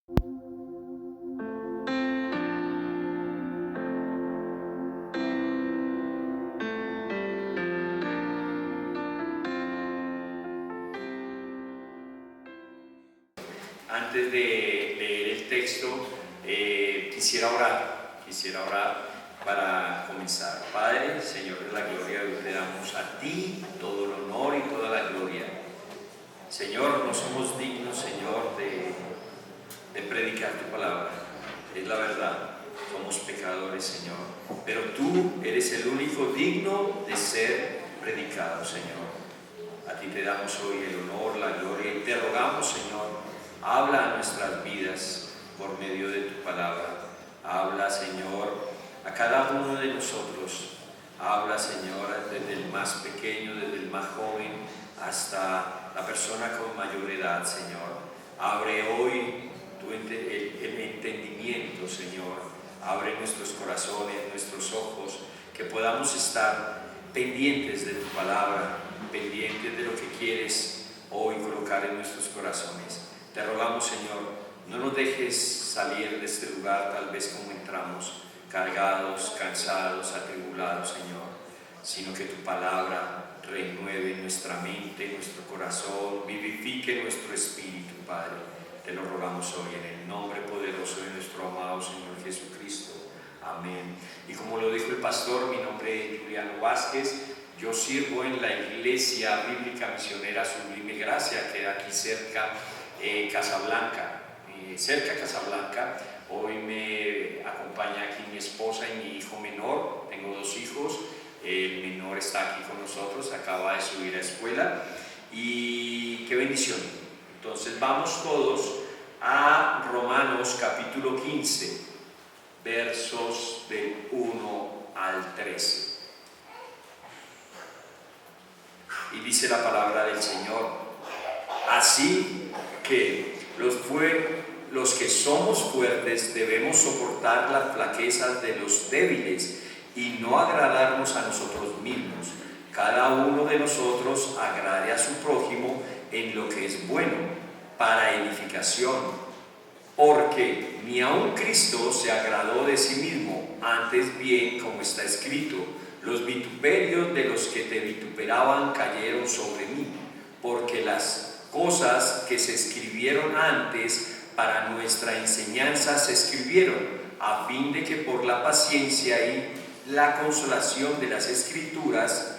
Antes de leer el texto, quisiera orar para comenzar. Padre, Señor de la gloria, hoy te damos a ti todo el honor y toda la gloria. Señor, no somos dignos, Señor, de predicar tu palabra, es la verdad, somos pecadores, Señor, pero tú eres el único digno de ser predicado, Señor. A ti te damos hoy el honor, la gloria, y te rogamos, Señor, habla a nuestras vidas por medio de tu palabra. Habla, Señor, a cada uno de nosotros. Habla, Señor, desde el más pequeño, desde el más joven, hasta la persona con mayor edad, Señor. Abre hoy el entendimiento, Señor. Abre nuestros corazones, nuestros ojos, que podamos estar pendientes de tu palabra, pendientes de lo que quieres hoy colocar en nuestros corazones. Te rogamos, Señor, no nos dejes salir de este lugar tal vez como entramos, cargados, cansados, atribulados, Señor, sino que tu palabra renueve nuestra mente, nuestro corazón, vivifique nuestro espíritu, Padre. Te lo rogamos hoy en el nombre poderoso de nuestro amado Señor Jesucristo. Amén. Y como lo dijo el pastor, mi nombre es Juliano Vázquez. Yo sirvo en la Iglesia Bíblica Misionera Sublime Gracia, que queda aquí cerca Casablanca, Hoy me acompaña aquí mi esposa y mi hijo menor. Tengo 2 hijos. El menor está aquí con nosotros, acaba de subir a escuela, y qué bendición. Entonces vamos todos a Romanos capítulo 15, versos del 1 al 13. Y dice la palabra del Señor: así que los que somos fuertes debemos soportar las flaquezas de los débiles y no agradarnos a nosotros mismos. Cada uno de nosotros agrade a su prójimo en lo que es bueno, para edificación. Porque ni aun Cristo se agradó de sí mismo, antes bien, como está escrito: los vituperios de los que te vituperaban cayeron sobre mí, porque las cosas que se escribieron antes para nuestra enseñanza se escribieron, a fin de que por la paciencia y la consolación de las Escrituras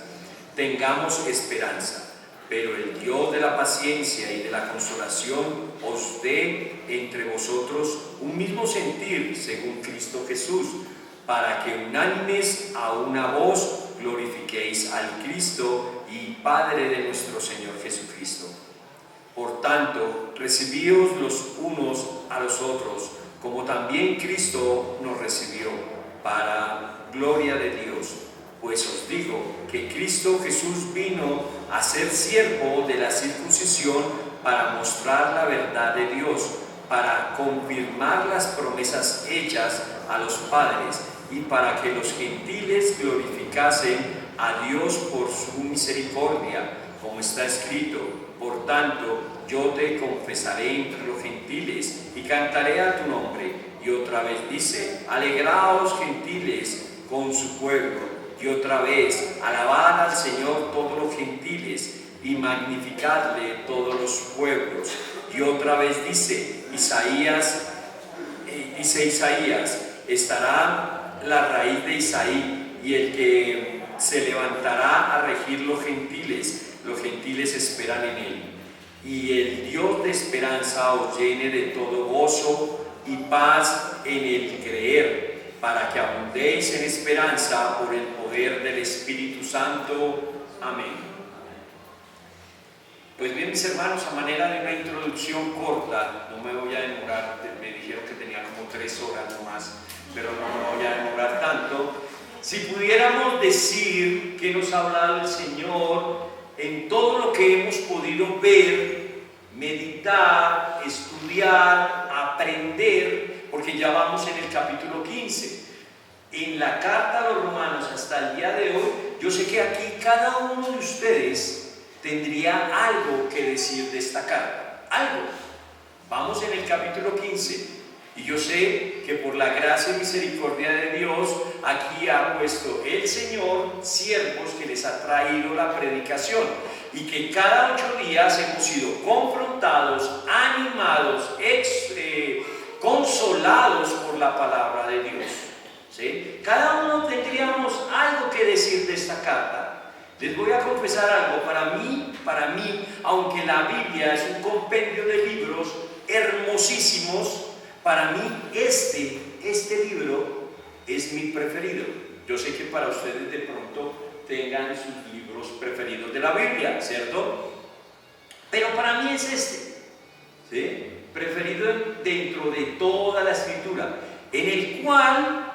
tengamos esperanza. Pero el Dios de la paciencia y de la consolación os dé entre vosotros un mismo sentir según Cristo Jesús, para que unánimes a una voz glorifiquéis al Cristo y Padre de nuestro Señor Jesucristo. Por tanto, recibíos los unos a los otros, como también Cristo nos recibió, para gloria de Dios. Pues os digo que Cristo Jesús vino a ser siervo de la circuncisión para mostrar la verdad de Dios, para confirmar las promesas hechas a los padres y para que los gentiles glorificasen a Dios por su misericordia, como está escrito: por tanto, yo te confesaré entre los gentiles y cantaré a tu nombre. Y otra vez dice: alegraos, gentiles, con su pueblo. Y otra vez: alabad al Señor todos los gentiles y magnificadle todos los pueblos. Y otra vez dice Isaías, estará la raíz de Isaí, y el que se levantará a regir los gentiles esperan en él. Y el Dios de esperanza os llene de todo gozo y paz en el creer, para que abundéis en esperanza por el poder del Espíritu Santo. Amén. Pues bien, mis hermanos, a manera de una introducción corta, no me voy a demorar, me dijeron que tenía como 3 horas nomás, pero no me voy a demorar tanto. Si pudiéramos decir que nos ha hablado el Señor en todo lo que hemos podido ver, meditar, estudiar, aprender, porque ya vamos en el capítulo 15. En la carta a los romanos hasta el día de hoy, yo sé que aquí cada uno de ustedes tendría algo que decir de esta carta, algo. Vamos en el capítulo 15. Y yo sé que por la gracia y misericordia de Dios, aquí ha puesto el Señor siervos que les ha traído la predicación. Y que cada 8 días hemos sido confrontados, animados, consolados por la palabra de Dios. ¿Sí? Cada uno tendríamos algo que decir de esta carta. Les voy a confesar algo. Para mí, aunque la Biblia es un compendio de libros hermosísimos, para mí este libro es mi preferido. Yo sé que para ustedes de pronto tengan sus libros preferidos de la Biblia, ¿cierto? Pero para mí es este, ¿sí? Preferido dentro de toda la Escritura, en el cual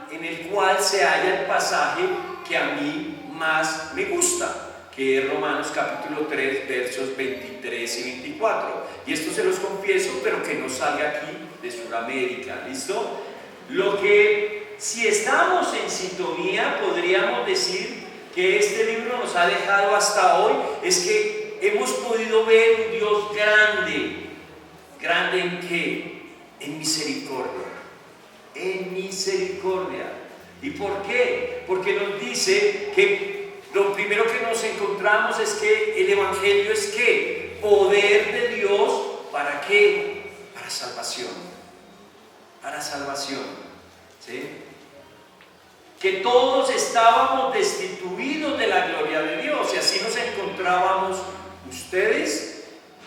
se halla el pasaje que a mí más me gusta, que es Romanos capítulo 3, versos 23 y 24. Y esto se los confieso, pero que no salga aquí de Sudamérica, ¿listo? Lo que, si estamos en sintonía, podríamos decir que este libro nos ha dejado hasta hoy, es que hemos podido ver un Dios grande. ¿Grande en qué? En misericordia. En misericordia. ¿Y por qué? Porque nos dice que lo primero que nos encontramos es que el Evangelio es ¿qué? Poder de Dios. ¿Para qué? Para salvación. Para salvación. ¿Sí? Que todos estábamos destituidos de la gloria de Dios, y así nos encontrábamos ustedes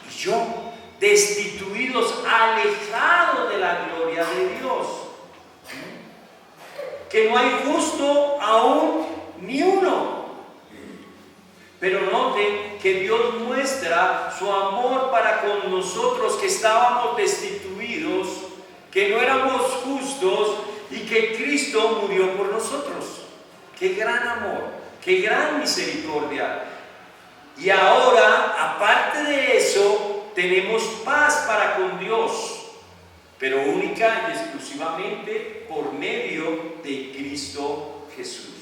y yo, destituidos, alejados de la gloria de Dios. Que no hay justo aún ni uno. Pero noten que Dios muestra su amor para con nosotros, que estábamos destituidos, que no éramos justos y que Cristo murió por nosotros. ¡Qué gran amor! ¡Qué gran misericordia! Y ahora, aparte de eso, tenemos paz para con Dios, pero única y exclusivamente por medio de Cristo Jesús.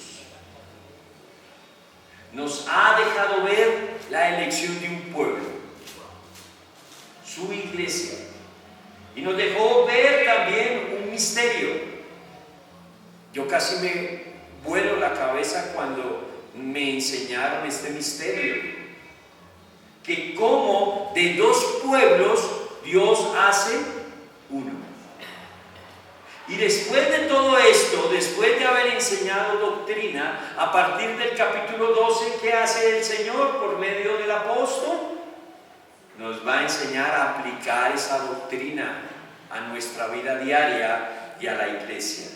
Nos ha dejado ver la elección de un pueblo, su iglesia, y nos dejó ver también un misterio. Yo casi me vuelo la cabeza cuando me enseñaron este misterio, que como de 2 pueblos Dios hace uno. Y después de todo esto, después de haber enseñado doctrina, a partir del capítulo 12, ¿qué hace el Señor por medio del apóstol? Nos va a enseñar a aplicar esa doctrina a nuestra vida diaria y a la iglesia.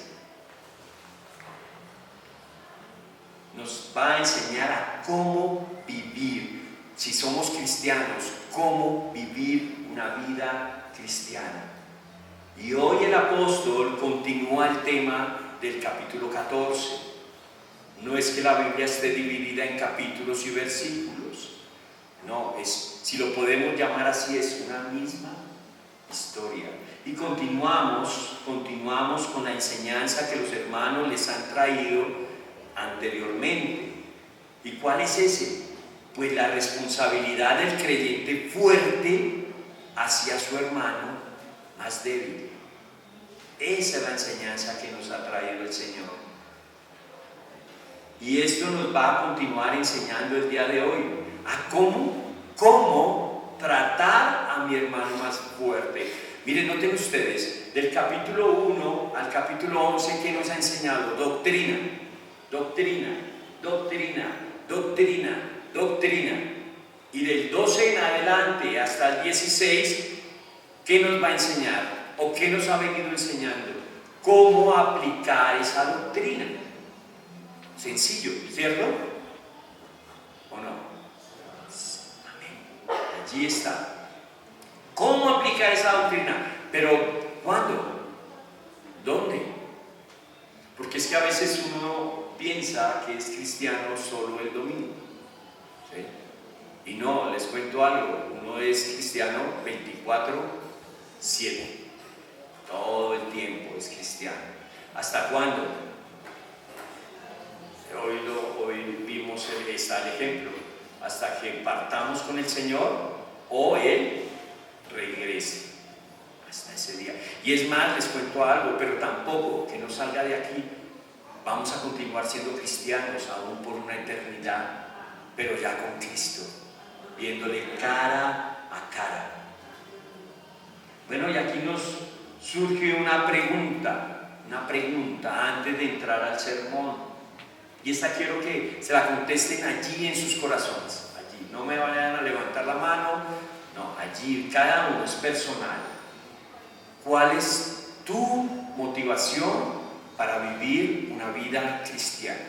Nos va a enseñar a cómo vivir, si somos cristianos, cómo vivir una vida cristiana. Y hoy el apóstol continúa el tema del capítulo 14. No es que la Biblia esté dividida en capítulos y versículos. No, si lo podemos llamar así, es una misma historia. Y continuamos con la enseñanza que los hermanos les han traído anteriormente. ¿Y cuál es ese? Pues la responsabilidad del creyente fuerte hacia su hermano más débil. Esa es la enseñanza que nos ha traído el Señor. Y esto nos va a continuar enseñando el día de hoy a cómo tratar a mi hermano más fuerte. Miren, noten ustedes, del capítulo 1 al capítulo 11, ¿qué nos ha enseñado? Doctrina, doctrina, doctrina, doctrina, doctrina. Y del 12 en adelante hasta el 16, ¿qué nos va a enseñar? ¿O qué nos ha venido enseñando? ¿Cómo aplicar esa doctrina? Sencillo, ¿cierto? ¿O no? Amén. Allí está. ¿Cómo aplicar esa doctrina? Pero, ¿cuándo? ¿Dónde? Porque es que a veces uno piensa que es cristiano solo el domingo, ¿sí? Y no, les cuento algo, uno es cristiano 24/7. Todo el tiempo es cristiano. ¿Hasta cuándo? Hoy vimos el ejemplo. Hasta que partamos con el Señor o Él regrese. Y es más, les cuento algo, pero tampoco que no salga de aquí. Vamos a continuar siendo cristianos aún por una eternidad, pero ya con Cristo, viéndole cara a cara. Bueno, y aquí nos surge una pregunta antes de entrar al sermón. Y esta quiero que se la contesten allí en sus corazones. Allí, no me vayan a levantar la mano, no, allí, cada uno es personal. ¿Cuál es tu motivación para vivir una vida cristiana?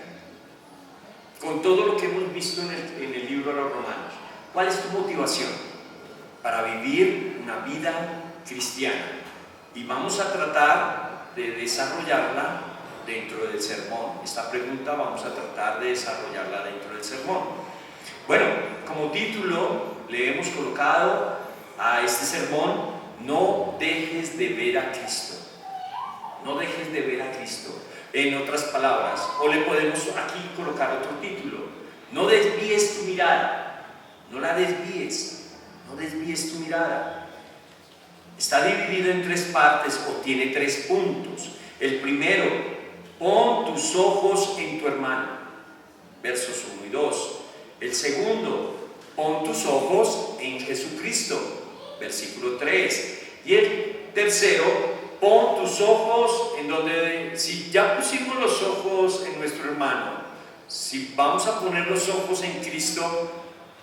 Con todo lo que hemos visto en el libro de los Romanos, ¿cuál es tu motivación para vivir una vida cristiana? Y vamos a tratar de desarrollarla dentro del sermón. Esta pregunta vamos a tratar de desarrollarla dentro del sermón. Bueno, como título le hemos colocado a este sermón: no dejes de ver a Cristo. No dejes de ver a Cristo. En otras palabras, o le podemos aquí colocar otro título: no desvíes tu mirada. No la desvíes. No desvíes tu mirada. Está dividido en tres partes o tiene tres puntos. El primero: pon tus ojos en tu hermano, versos 1 y 2. El segundo: pon tus ojos en Jesucristo, versículo 3. Y el tercero: pon tus ojos en donde, si ya pusimos los ojos en nuestro hermano, si vamos a poner los ojos en Cristo,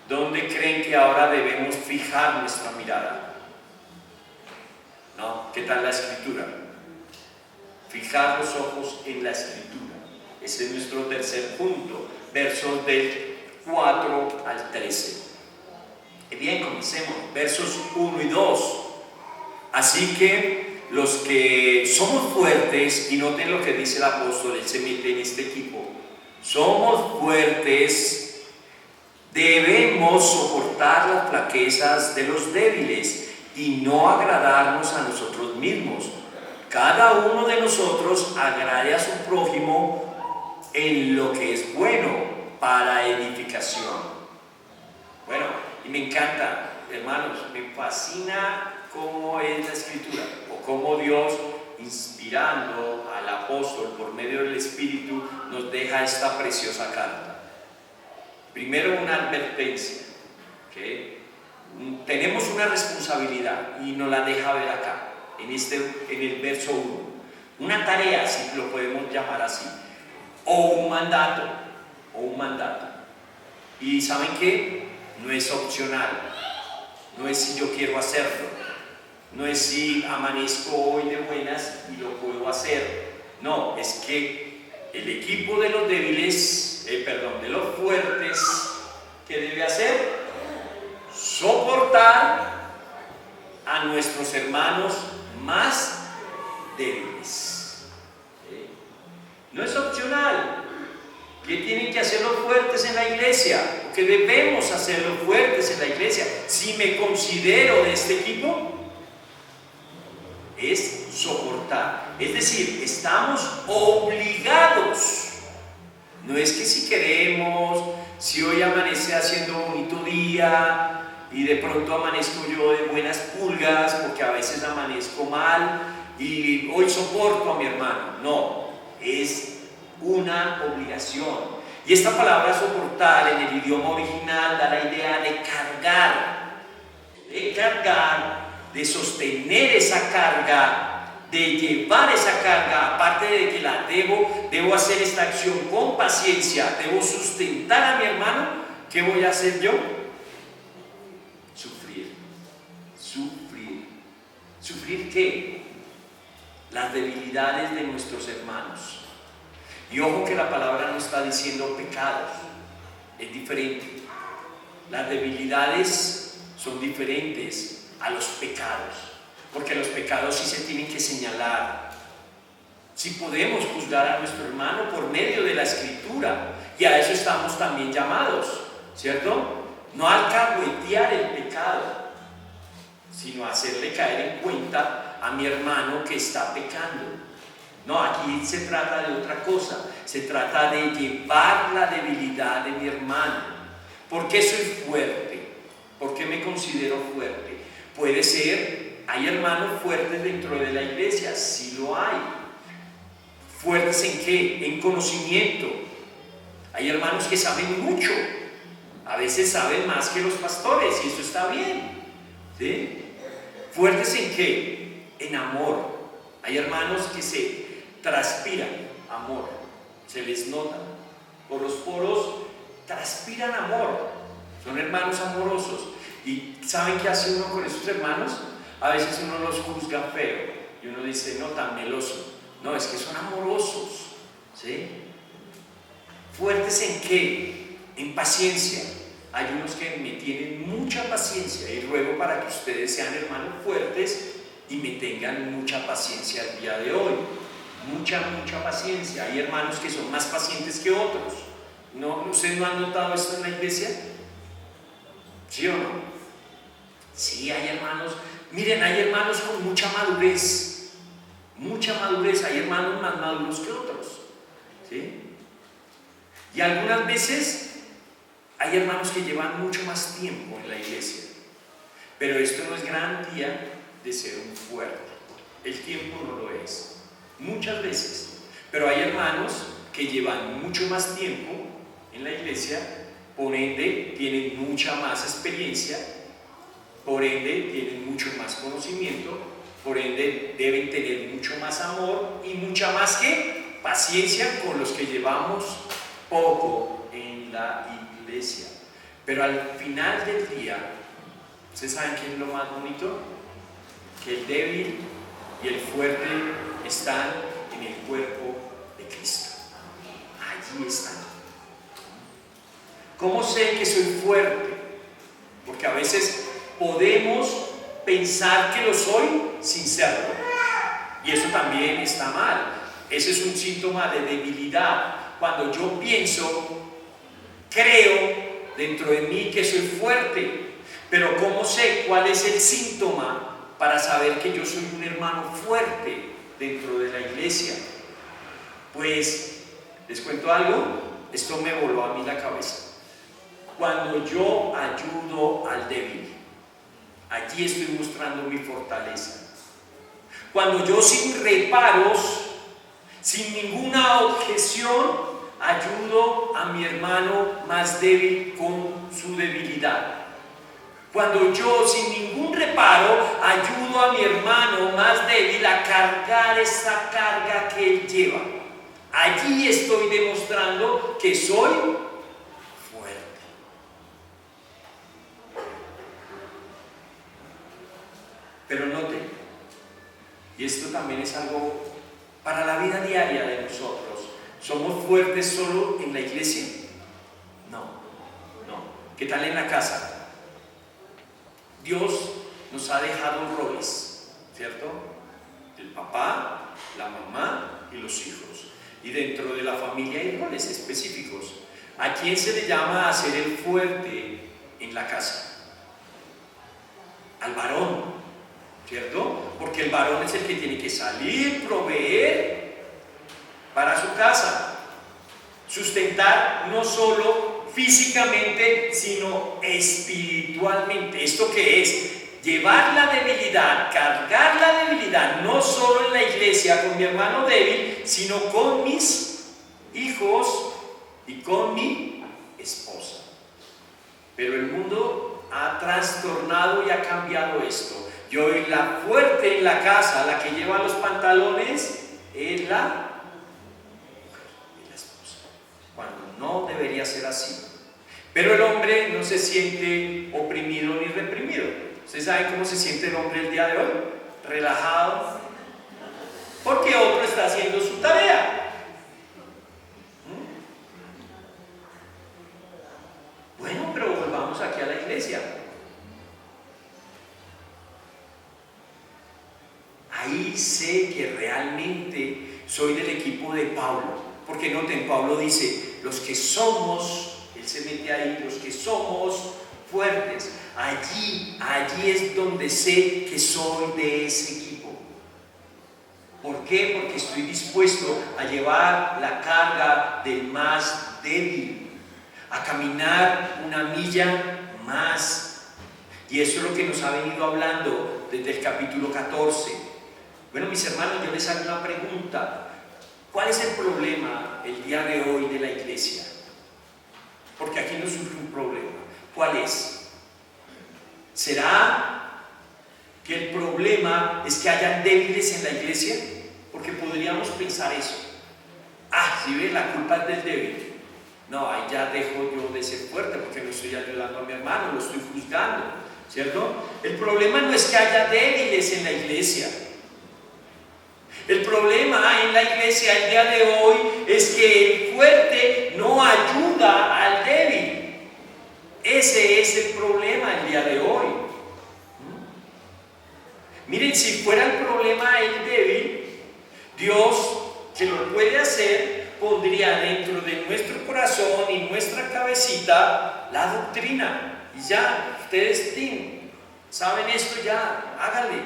¿dónde creen que ahora debemos fijar nuestra mirada? ¿No? ¿Qué tal la Escritura? Fijar los ojos en la Escritura. Ese es nuestro tercer punto, versos del 4 al 13. Y bien, comencemos, versos 1 y 2. Así que los que somos fuertes, y noten lo que dice el apóstol, él se mete en este equipo, somos fuertes, debemos soportar las flaquezas de los débiles y no agradarnos a nosotros mismos. Cada uno de nosotros agrade a su prójimo en lo que es bueno para edificación. Bueno, y me encanta, hermanos, me fascina cómo es la Escritura, o cómo Dios, inspirando al apóstol por medio del Espíritu, nos deja esta preciosa carta. Primero, una advertencia, ¿okay? Tenemos una responsabilidad y nos la deja ver acá, en el verso 1. Una tarea, si lo podemos llamar así, o un mandato. Y ¿saben qué? No es opcional, no es si yo quiero hacerlo, no es si amanezco hoy de buenas y lo puedo hacer. No, es que el equipo de los débiles, de los fuertes, ¿qué debe hacer? Soportar a nuestros hermanos más débiles. No es opcional. ¿Qué tienen que hacer los fuertes en la iglesia? ¿Qué debemos hacer los fuertes en la iglesia? Si me considero de este equipo, es soportar. Es decir, estamos obligados. No es que si queremos, si hoy amanece haciendo un bonito día y de pronto amanezco yo de buenas pulgas, porque a veces amanezco mal y hoy soporto a mi hermano. No, es una obligación. Y esta palabra soportar en el idioma original da la idea de cargar, de sostener esa carga, de llevar esa carga. Aparte de que la debo hacer esta acción con paciencia, debo sustentar a mi hermano. ¿Qué voy a hacer yo? ¿Sufrir qué? Las debilidades de nuestros hermanos. Y ojo que la palabra no está diciendo pecados, es diferente. Las debilidades son diferentes a los pecados, porque los pecados sí se tienen que señalar. Si podemos juzgar a nuestro hermano por medio de la Escritura, y a eso estamos también llamados, ¿cierto? No a alcahuetear el pecado, sino a hacerle caer en cuenta a mi hermano que está pecando. No, aquí se trata de otra cosa. Se trata de llevar la debilidad de mi hermano. ¿Por qué soy fuerte? ¿Por qué me considero fuerte? Puede ser ¿hay hermanos fuertes dentro de la iglesia? Sí lo hay. ¿Fuertes en qué? En conocimiento. Hay hermanos que saben mucho. A veces saben más que los pastores y eso está bien. ¿Sí? ¿Fuertes en qué? En amor. Hay hermanos que se transpiran amor. Se les nota. Por los poros transpiran amor. Son hermanos amorosos. ¿Y saben qué hace uno con esos hermanos? A veces uno los juzga feo y uno dice, no, tan meloso. No, es que son amorosos. ¿Sí? ¿Fuertes en qué? En paciencia. Hay unos que me tienen mucha paciencia y ruego para que ustedes sean hermanos fuertes y me tengan mucha paciencia el día de hoy. Mucha paciencia. Hay hermanos que son más pacientes que otros. ¿No? ¿Ustedes no han notado esto en la iglesia? ¿Sí o no? Sí, hay hermanos. Miren, hay hermanos con mucha madurez. Mucha madurez. Hay hermanos más maduros que otros. ¿Sí? Y algunas veces hay hermanos que llevan mucho más tiempo en la iglesia. Pero esto no es garantía de ser un fuerte. El tiempo no lo es. Muchas veces. Pero hay hermanos que llevan mucho más tiempo en la iglesia, por ende tienen mucha más experiencia, por ende tienen mucho más conocimiento, por ende deben tener mucho más amor y mucha más que paciencia con los que llevamos poco en la iglesia. Pero al final del día, ¿ustedes saben qué es lo más bonito? Que el débil y el fuerte están en el cuerpo de Cristo. Allí están. ¿Cómo sé que soy fuerte? Porque a veces podemos pensar que lo soy sin serlo. Y eso también está mal. Ese es un síntoma de debilidad. Cuando yo pienso, creo dentro de mí que soy fuerte. Pero ¿cómo sé cuál es el síntoma para saber que yo soy un hermano fuerte dentro de la iglesia? Pues, ¿les cuento algo? Esto me voló a mí la cabeza. Cuando yo ayudo al débil, allí estoy mostrando mi fortaleza. Cuando yo sin reparos, sin ninguna objeción, ayudo a mi hermano más débil con su debilidad. Cuando yo sin ningún reparo ayudo a mi hermano más débil a cargar esa carga que él lleva. Allí estoy demostrando que soy fuerte. Pero noten, y esto también es algo para la vida diaria de nosotros. ¿Somos fuertes solo en la iglesia? No. ¿Qué tal en la casa? Dios nos ha dejado roles, ¿cierto? El papá, la mamá y los hijos. Y dentro de la familia hay roles específicos. ¿A quién se le llama a ser el fuerte en la casa? Al varón, ¿cierto? Porque el varón es el que tiene que salir, proveer para su casa, sustentar no solo físicamente, sino espiritualmente. ¿Esto qué es? Llevar la debilidad, cargar la debilidad, no solo en la iglesia con mi hermano débil, sino con mis hijos y con mi esposa. Pero el mundo ha trastornado y ha cambiado esto. Y hoy la fuerte en la casa, la que lleva los pantalones, es la mujer, es la esposa. Cuando no debería ser así. Pero el hombre no se siente oprimido ni reprimido. ¿Ustedes saben cómo se siente el hombre el día de hoy? Relajado. Porque otro está haciendo su tarea. Bueno, pero volvamos aquí a la iglesia. Ahí sé que realmente soy del equipo de Pablo. Porque noten, Pablo dice, los que somos, él se mete ahí, los que somos fuertes. Allí es donde sé que soy de ese equipo. ¿Por qué? Porque estoy dispuesto a llevar la carga del más débil, a caminar una milla más. Y eso es lo que nos ha venido hablando desde el capítulo 14. Bueno, mis hermanos, yo les hago una pregunta. ¿Cuál es el problema el día de hoy de la iglesia? Porque aquí nos surge un problema. ¿Cuál es? ¿Será que el problema es que hayan débiles en la iglesia? Porque podríamos pensar eso. Si ves, la culpa es del débil. No, ahí ya dejo yo de ser fuerte porque no estoy ayudando a mi hermano, lo estoy juzgando, ¿cierto? El problema no es que haya débiles en la iglesia. El problema en la iglesia el día de hoy es que el fuerte no ayuda al débil. Ese es el problema el día de hoy. Miren, si fuera el problema el débil, Dios, que lo puede hacer, pondría dentro de nuestro corazón y nuestra cabecita la doctrina. Y ya, ustedes saben esto ya, háganle.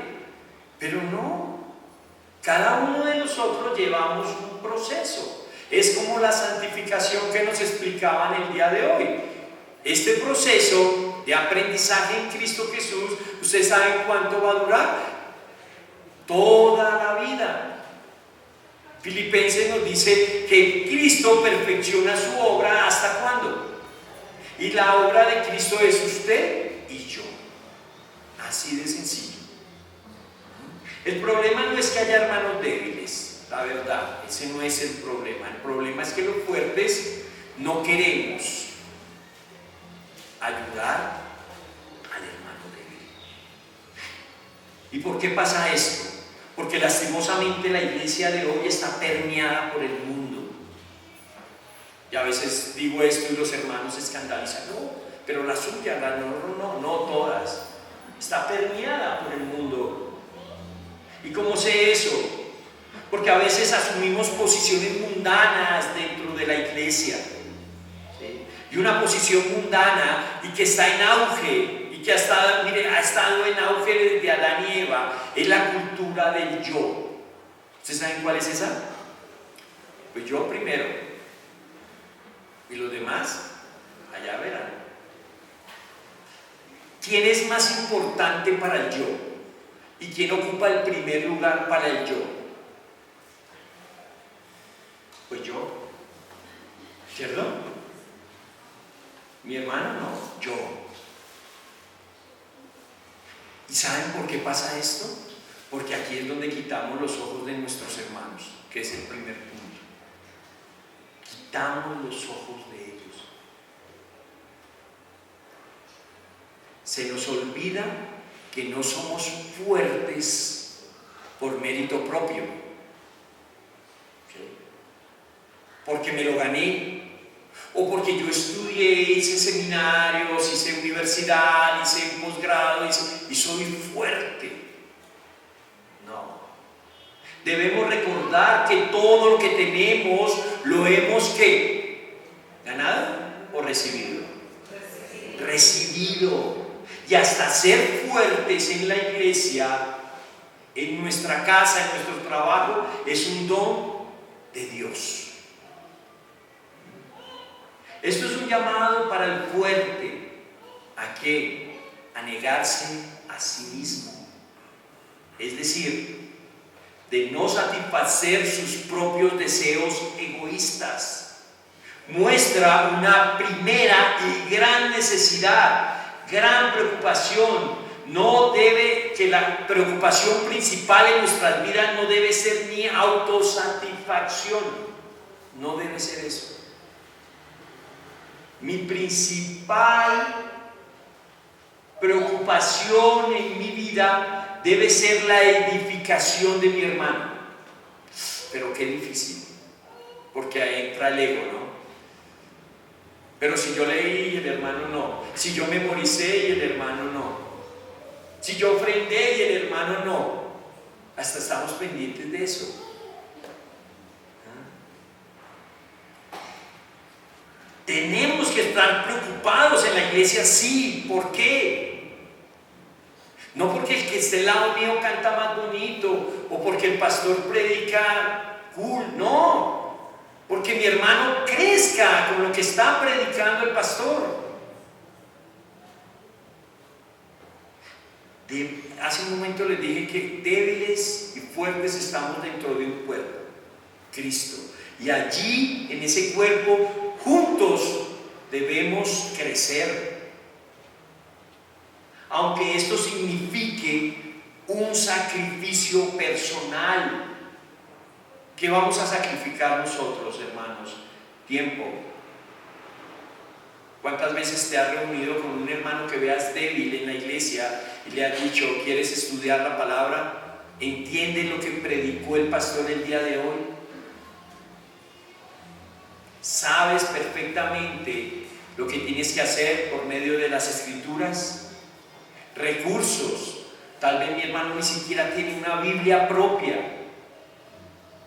Pero no. Cada uno de nosotros llevamos un proceso. Es como la santificación que nos explicaban el día de hoy. Este proceso de aprendizaje en Cristo Jesús, ¿ustedes saben cuánto va a durar? Toda la vida. Filipenses nos dice que Cristo perfecciona su obra ¿hasta cuándo? Y la obra de Cristo es usted y yo. Así de sencillo. El problema no es que haya hermanos débiles, la verdad, ese no es el problema. El problema es que los fuertes no queremos ayudar al hermano débil. ¿Y por qué pasa esto? Porque lastimosamente la iglesia de hoy está permeada por el mundo. Y a veces digo esto y los hermanos se escandalizan. No, pero la suya, no todas. Está permeada por el mundo. ¿Y cómo sé eso? Porque a veces asumimos posiciones mundanas dentro de la iglesia. ¿Sí? Y una posición mundana y que está en auge. Y que ha estado en auge desde Adán y Eva, es la cultura del yo. ¿Ustedes saben cuál es esa? Pues yo primero, y los demás, allá verán. ¿Quién es más importante para el yo? ¿Y quién ocupa el primer lugar para el yo? Pues yo, ¿cierto? Mi hermano no, yo. ¿Y saben por qué pasa esto? Porque aquí es donde quitamos los ojos de nuestros hermanos, que es el primer punto. Quitamos los ojos de ellos. Se nos olvida que no somos fuertes por mérito propio. ¿Sí? Porque me lo gané. O porque yo estudié, hice seminarios, hice universidad, hice un posgrado y soy fuerte. No. Debemos recordar que todo lo que tenemos lo hemos ¿qué? ¿Ganado o recibido? Recibido. Y hasta ser fuertes en la iglesia, en nuestra casa, en nuestro trabajo, es un don de Dios. Esto es un llamado para el fuerte. ¿A qué? A negarse a sí mismo. Es decir, de no satisfacer sus propios deseos egoístas. Muestra una primera y gran necesidad, gran preocupación. Que la preocupación principal en nuestras vidas no debe ser ni autosatisfacción. No debe ser eso. Mi principal preocupación en mi vida debe ser la edificación de mi hermano. Pero qué difícil, porque ahí entra el ego, ¿no? Pero si yo leí y el hermano no, si yo memoricé y el hermano no, si yo ofrendé y el hermano no, hasta estamos pendientes de eso. Tenemos que estar preocupados en la iglesia, sí. ¿Por qué? No porque el que esté al lado mío canta más bonito o porque el pastor predica cool, no. Porque mi hermano crezca con lo que está predicando el pastor. Hace un momento les dije que débiles y fuertes estamos dentro de un cuerpo, Cristo. Y allí, en ese cuerpo, juntos debemos crecer. Aunque esto signifique un sacrificio personal. ¿Qué vamos a sacrificar nosotros, hermanos? Tiempo. ¿Cuántas veces te has reunido con un hermano que veas débil en la iglesia y le has dicho, ¿quieres estudiar la palabra? ¿Entiendes lo que predicó el pastor el día de hoy? ¿Sabes perfectamente lo que tienes que hacer por medio de las escrituras? Recursos. Tal vez mi hermano ni siquiera tiene una Biblia propia.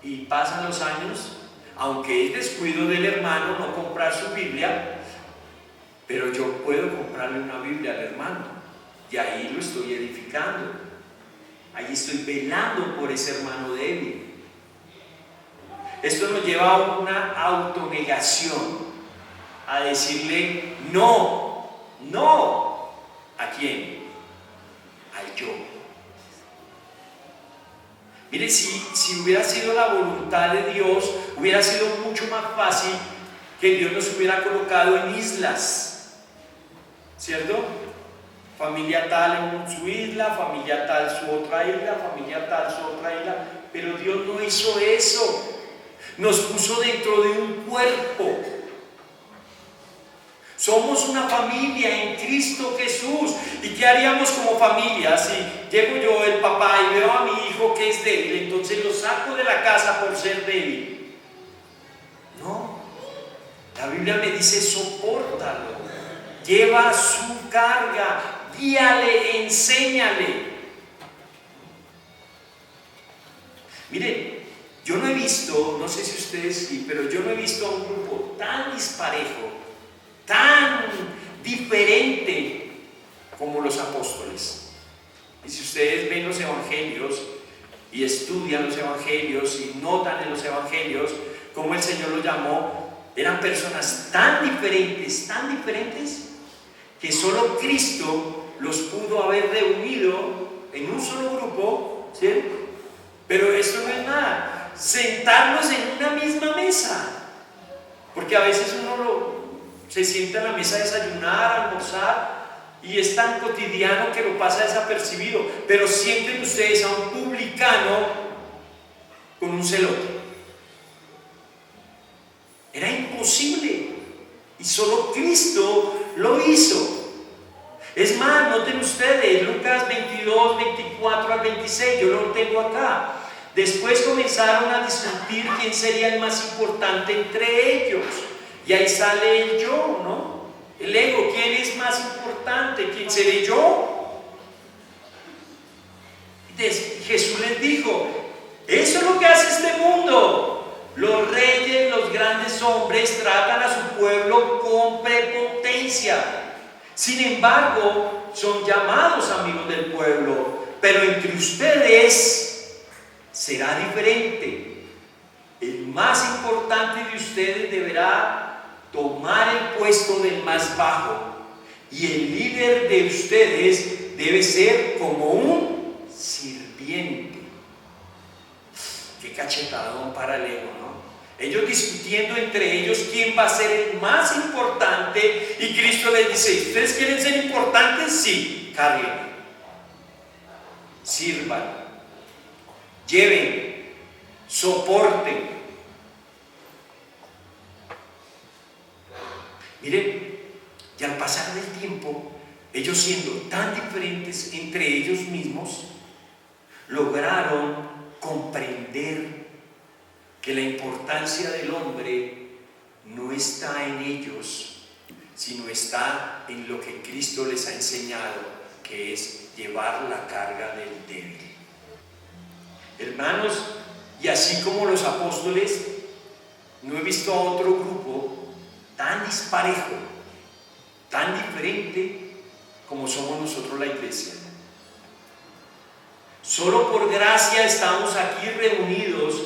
Y pasan los años, aunque es descuido del hermano no comprar su Biblia, pero yo puedo comprarle una Biblia al hermano y ahí lo estoy edificando, ahí estoy velando por ese hermano débil. Esto nos lleva a una autonegación, a decirle no. ¿A quién? Al yo. Mire, si hubiera sido la voluntad de Dios, hubiera sido mucho más fácil que Dios nos hubiera colocado en islas, ¿cierto? Familia tal en su isla, familia tal su otra isla, familia tal su otra isla, pero Dios no hizo eso. Nos puso dentro de un cuerpo. Somos una familia en Cristo Jesús. ¿Y qué haríamos como familia si llego yo, el papá, y veo a mi hijo que es débil, entonces lo saco de la casa por ser débil? No. La Biblia me dice, sopórtalo, lleva su carga, guíale, enséñale. Miren, yo no he visto, no sé si ustedes sí, pero yo no he visto a un grupo tan disparejo, tan diferente como los apóstoles. Y si ustedes ven los evangelios y estudian los evangelios y notan en los evangelios cómo el Señor los llamó, eran personas tan diferentes, que solo Cristo los pudo haber reunido en un solo grupo, ¿sí? Pero esto no es nada, sentarnos en una misma mesa, porque a veces uno se sienta en la mesa a desayunar, a almorzar, y es tan cotidiano que lo pasa desapercibido. Pero sienten ustedes a un publicano con un celote. Era imposible, y solo Cristo lo hizo. Es más, noten ustedes, Lucas 22, 24 al 26, yo lo tengo acá. Después comenzaron a discutir quién sería el más importante entre ellos. Y ahí sale el yo, ¿no? El ego. ¿Quién es más importante? ¿Quién seré yo? Entonces, Jesús les dijo, eso es lo que hace este mundo. Los reyes, los grandes hombres tratan a su pueblo con prepotencia. Sin embargo, son llamados amigos del pueblo. Pero entre ustedes será diferente. El más importante de ustedes deberá tomar el puesto del más bajo, y el líder de ustedes debe ser como un sirviente. Qué cachetadón para el ego, ¿no? Ellos discutiendo entre ellos quién va a ser el más importante, y Cristo les dice, ¿ustedes quieren ser importantes? Sí, carguen, sirvan, lleven, soporten. Miren, y al pasar del tiempo, ellos siendo tan diferentes entre ellos mismos, lograron comprender que la importancia del hombre no está en ellos, sino está en lo que Cristo les ha enseñado, que es llevar la carga del débil. Hermanos, y así como los apóstoles, no he visto a otro grupo tan disparejo, tan diferente como somos nosotros la iglesia. Solo por gracia estamos aquí reunidos,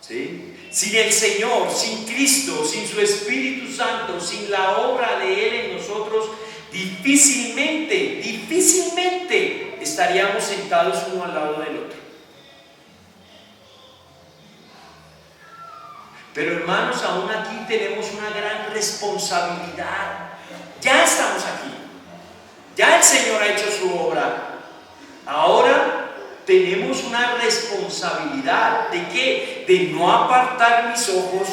¿sí? Sin el Señor, sin Cristo, sin su Espíritu Santo, sin la obra de Él en nosotros, difícilmente estaríamos sentados uno al lado del otro. Pero hermanos, aún aquí tenemos una gran responsabilidad. Ya estamos aquí. Ya el Señor ha hecho su obra. Ahora tenemos una responsabilidad. ¿De qué? De no apartar mis ojos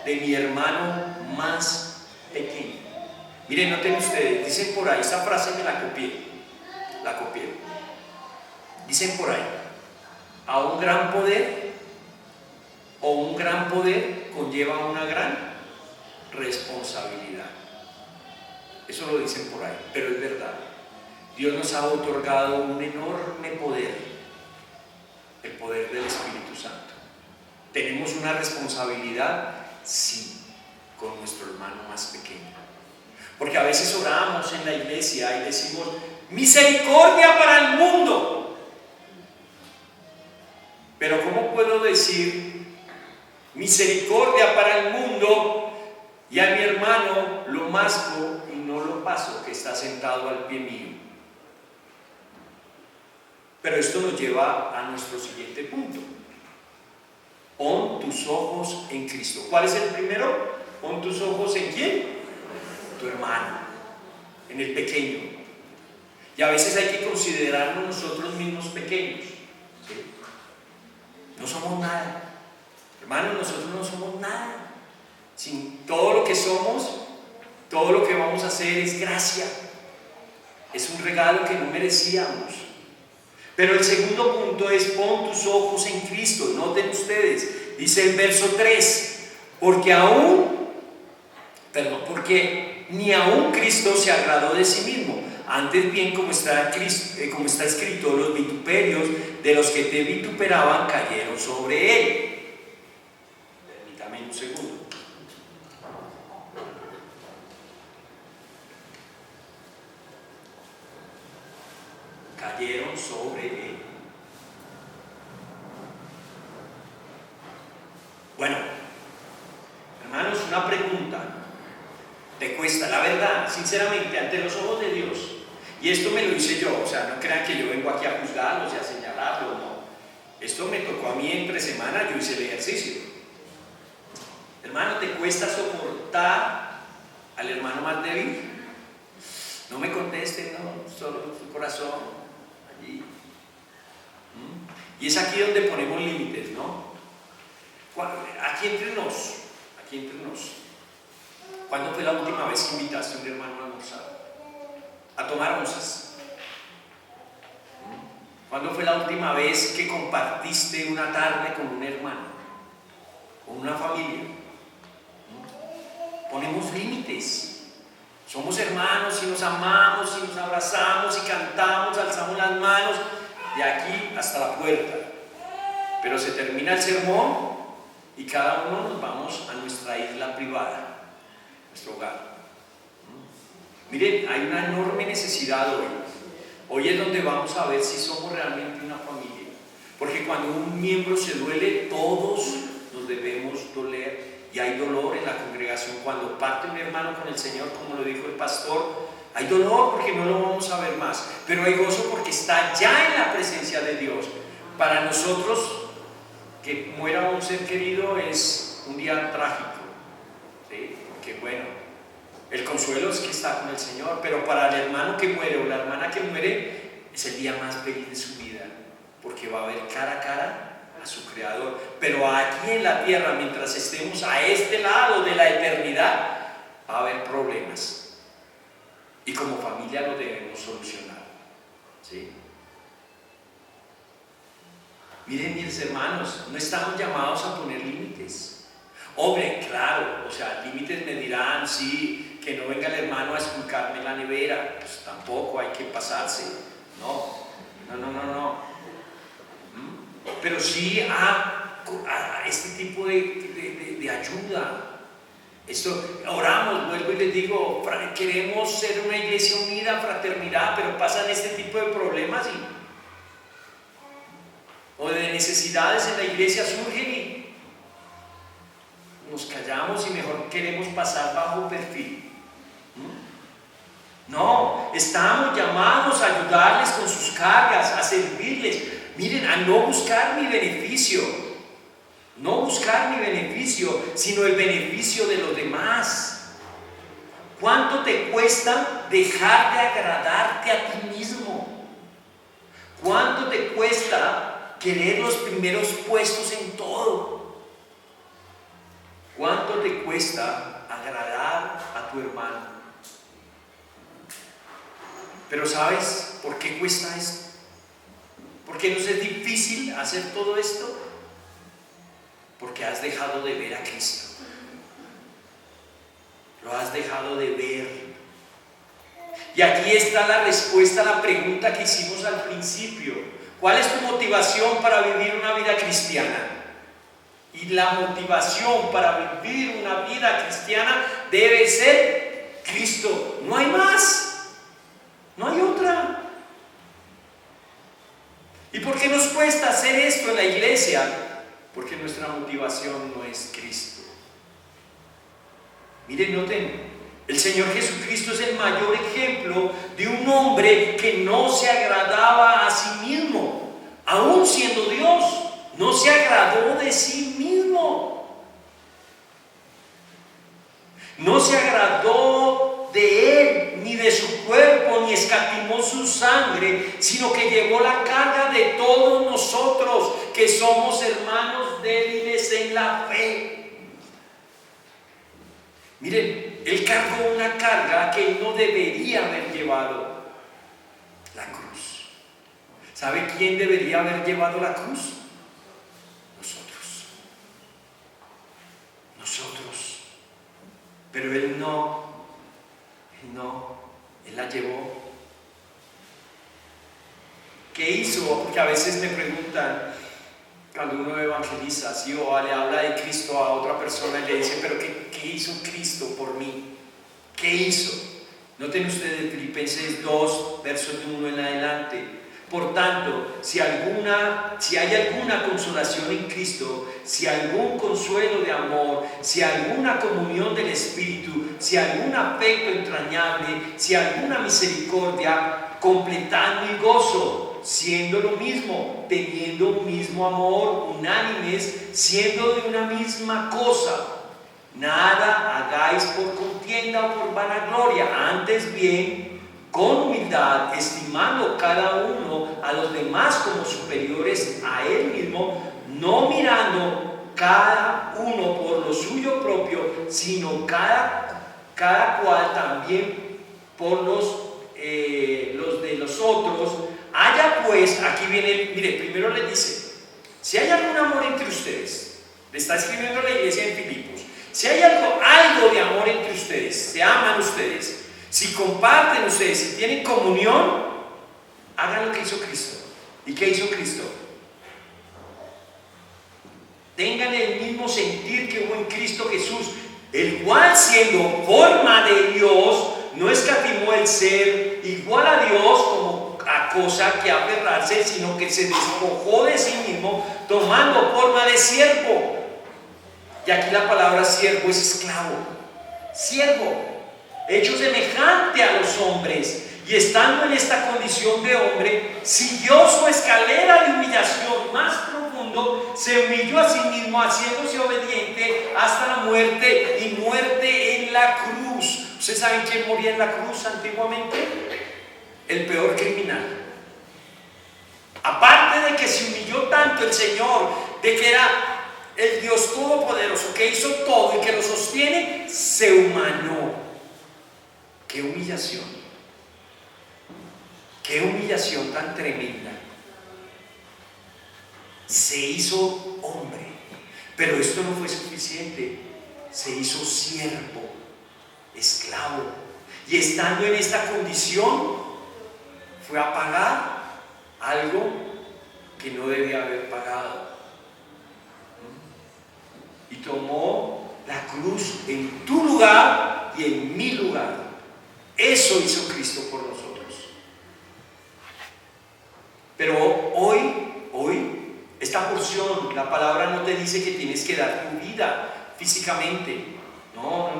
de mi hermano más pequeño. Miren, noten ustedes, dicen por ahí, esta frase me la copié. Dicen por ahí, a un gran poder conlleva una gran responsabilidad. Eso lo dicen por ahí, pero es verdad. Dios nos ha otorgado un enorme poder, el poder del Espíritu Santo. ¿Tenemos una responsabilidad? Sí, con nuestro hermano más pequeño. Porque a veces oramos en la iglesia y decimos, misericordia para el mundo. Pero ¿cómo puedo decir misericordia para el mundo y a mi hermano lo masco y no lo paso, que está sentado al pie mío? Pero esto nos lleva a nuestro siguiente punto. Pon tus ojos en Cristo. ¿Cuál es el primero? Pon tus ojos en ¿quién? Tu hermano, en el pequeño. Y a veces hay que considerarnos nosotros mismos pequeños, ¿sí? No somos nada, hermanos, nosotros no somos nada. Sin todo lo que somos, todo lo que vamos a hacer es gracia, es un regalo que no merecíamos. Pero el segundo punto es pon tus ojos en Cristo. Noten ustedes, dice el verso 3, porque ni aún Cristo se agradó de sí mismo. Antes bien, como está escrito, los vituperios de los que te vituperaban cayeron sobre él. Permítame un segundo. Cayeron sobre él. Bueno, hermanos, una pregunta. ¿Te cuesta? La verdad, sinceramente, ante los ojos de Dios, y esto me lo hice yo, o sea, no crean que yo vengo aquí a juzgarlos y a señalarlos, no. Esto me tocó a mí entre semana, yo hice el ejercicio. Hermano, ¿te cuesta soportar al hermano más débil? No me contesten, no, solo su corazón, allí. Y es aquí donde ponemos límites, ¿no? Aquí entre nos. ¿Cuándo fue la última vez que invitaste a un hermano a almorzar? A tomar onzas. ¿Cuándo fue la última vez que compartiste una tarde con un hermano? Con una familia. Ponemos límites. Somos hermanos y nos amamos y nos abrazamos y cantamos, alzamos las manos de aquí hasta la puerta. Pero se termina el sermón y cada uno nos vamos a nuestra isla privada. Nuestro hogar. Miren, hay una enorme necesidad hoy. Hoy es donde vamos a ver si somos realmente una familia. Porque cuando un miembro se duele, todos nos debemos doler. Y hay dolor en la congregación. Cuando parte un hermano con el Señor, como lo dijo el pastor, hay dolor porque no lo vamos a ver más. Pero hay gozo porque está ya en la presencia de Dios. Para nosotros, que muera un ser querido es un día trágico. ¿Sí? Que bueno, el consuelo es que está con el Señor, pero para el hermano que muere o la hermana que muere es el día más feliz de su vida, porque va a ver cara a cara a su Creador. Pero aquí en la tierra, mientras estemos a este lado de la eternidad, va a haber problemas y como familia lo debemos solucionar, ¿sí? Miren, mis hermanos, no estamos llamados a poner límites. Hombre, claro, o sea, límites me dirán, sí, que no venga el hermano a esculcarme la nevera, pues tampoco hay que pasarse, no. Pero sí a este tipo de ayuda. Esto, oramos, vuelvo y les digo, queremos ser una iglesia unida, fraternidad, pero pasan este tipo de problemas o de necesidades en la iglesia surgen y nos callamos y mejor queremos pasar bajo perfil. No, estamos llamados a ayudarles con sus cargas, a servirles. Miren, a no buscar mi beneficio. No buscar mi beneficio, sino el beneficio de los demás. ¿Cuánto te cuesta dejar de agradarte a ti mismo? ¿Cuánto te cuesta querer los primeros puestos en todo? ¿Cuánto te cuesta agradar a tu hermano? Pero ¿sabes por qué cuesta esto? ¿Por qué nos es difícil hacer todo esto? Porque has dejado de ver a Cristo. Lo has dejado de ver. Y aquí está la respuesta a la pregunta que hicimos al principio. ¿Cuál es tu motivación para vivir una vida cristiana? Y la motivación para vivir una vida cristiana debe ser Cristo. No hay más. No hay otra. ¿Y por qué nos cuesta hacer esto en la iglesia? Porque nuestra motivación no es Cristo. Miren, noten, el Señor Jesucristo es el mayor ejemplo de un hombre que no se agradaba a sí mismo, aún siendo Dios, no se agradó de sí mismo. No se agradó de él, ni de su cuerpo, ni escatimó su sangre, sino que llevó la carga de todos nosotros, que somos hermanos débiles en la fe. Miren, él cargó una carga que él no debería haber llevado: la cruz. ¿Sabe quién debería haber llevado la cruz? Nosotros. Pero él no, él la llevó. ¿Qué hizo? Porque a veces me preguntan, cuando uno evangeliza, ¿sí? O le habla de Cristo a otra persona y le dice, pero ¿qué hizo Cristo por mí? ¿Qué hizo? Noten ustedes Filipenses 2, versos de 1 en adelante. Por tanto, si hay alguna consolación en Cristo, si algún consuelo de amor, si alguna comunión del Espíritu, si algún afecto entrañable, si alguna misericordia, completad mi gozo, siendo lo mismo, teniendo un mismo amor, unánimes, siendo de una misma cosa. Nada hagáis por contienda o por vanagloria, antes bien, con humildad, estimando cada uno a los demás como superiores a él mismo, no mirando cada uno por lo suyo propio, sino cada cual también por los de los otros. Haya pues, aquí viene, mire, primero le dice, si hay algún amor entre ustedes, le está escribiendo la iglesia en Filipos, si hay algo de amor entre ustedes, se aman ustedes, si comparten ustedes, si tienen comunión, hagan lo que hizo Cristo. ¿Y qué hizo Cristo? Tengan el mismo sentir que hubo en Cristo Jesús, el cual, siendo forma de Dios, no escatimó el ser igual a Dios como a cosa que aferrarse, sino que se despojó de sí mismo, tomando forma de siervo. Y aquí la palabra siervo es esclavo. Siervo, hecho semejante a los hombres, y estando en esta condición de hombre, siguió su escalera de humillación más profundo, se humilló a sí mismo, haciéndose obediente hasta la muerte, y muerte en la cruz. ¿Ustedes saben quién moría en la cruz antiguamente? El peor criminal. Aparte de que se humilló tanto el Señor, de que era el Dios Todopoderoso, que hizo todo y que lo sostiene, se humanó. ¡Qué humillación! ¡Qué humillación tan tremenda! Se hizo hombre, pero esto no fue suficiente. Se hizo siervo, esclavo, y estando en esta condición fue a pagar algo que no debía haber pagado, y tomó la cruz en tu lugar y en mi lugar. Eso hizo Cristo por nosotros. Pero hoy esta porción, la palabra no te dice que tienes que dar tu vida físicamente. No.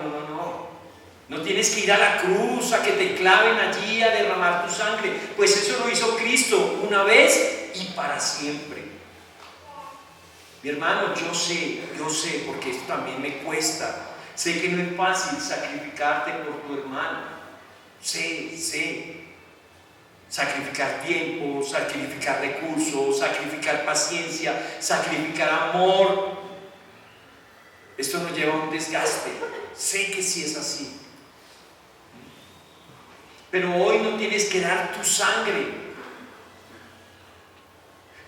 No tienes que ir a la cruz, a que te claven allí, a derramar tu sangre. Pues eso lo hizo Cristo una vez y para siempre. Mi hermano, yo sé, porque esto también me cuesta. Sé que no es fácil sacrificarte por tu hermano. Sé. Sacrificar tiempo, sacrificar recursos, sacrificar paciencia, sacrificar amor. Esto nos lleva a un desgaste. Sé que sí es así. Pero hoy no tienes que dar tu sangre.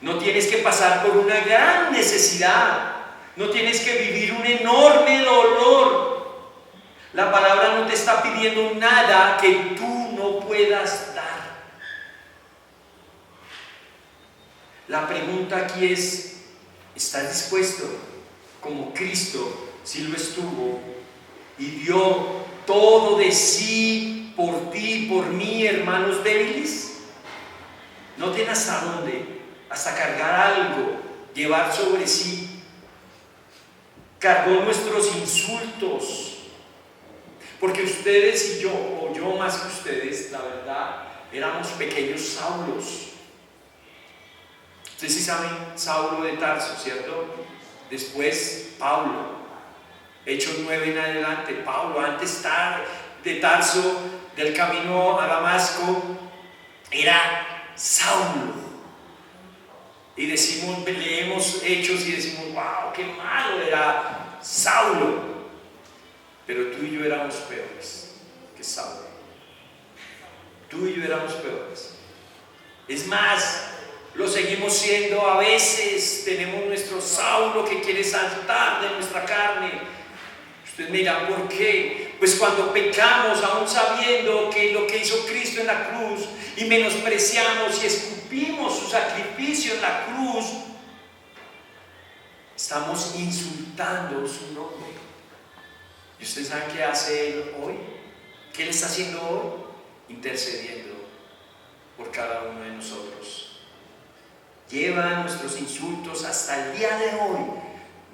No tienes que pasar por una gran necesidad. No tienes que vivir un enorme dolor. La palabra no te está pidiendo nada que tú no puedas dar. La pregunta aquí es, ¿estás dispuesto, como Cristo sí lo estuvo, y dio todo de sí por ti, por mí, hermanos débiles? No tiene hasta dónde, hasta cargar algo, llevar sobre sí. Cargó nuestros insultos, porque ustedes y yo, o yo más que ustedes, la verdad, éramos pequeños Saulos. Ustedes sí saben Saulo de Tarso, ¿cierto? Después Pablo, Hechos 9 en adelante. Pablo, antes de Tarso, del camino a Damasco, era Saulo. Y leemos Hechos y decimos, wow, qué malo era Saulo. Pero tú y yo éramos peores que Saulo. Tú y yo éramos peores. Es más, lo seguimos siendo a veces. Tenemos nuestro Saulo que quiere saltar de nuestra carne. Ustedes me dirán, ¿por qué? Pues cuando pecamos, aún sabiendo que lo que hizo Cristo en la cruz, y menospreciamos y escupimos su sacrificio en la cruz, estamos insultando su nombre. ¿Y ustedes saben qué hace Él hoy? ¿Qué Él está haciendo hoy? Intercediendo por cada uno de nosotros. Lleva nuestros insultos hasta el día de hoy.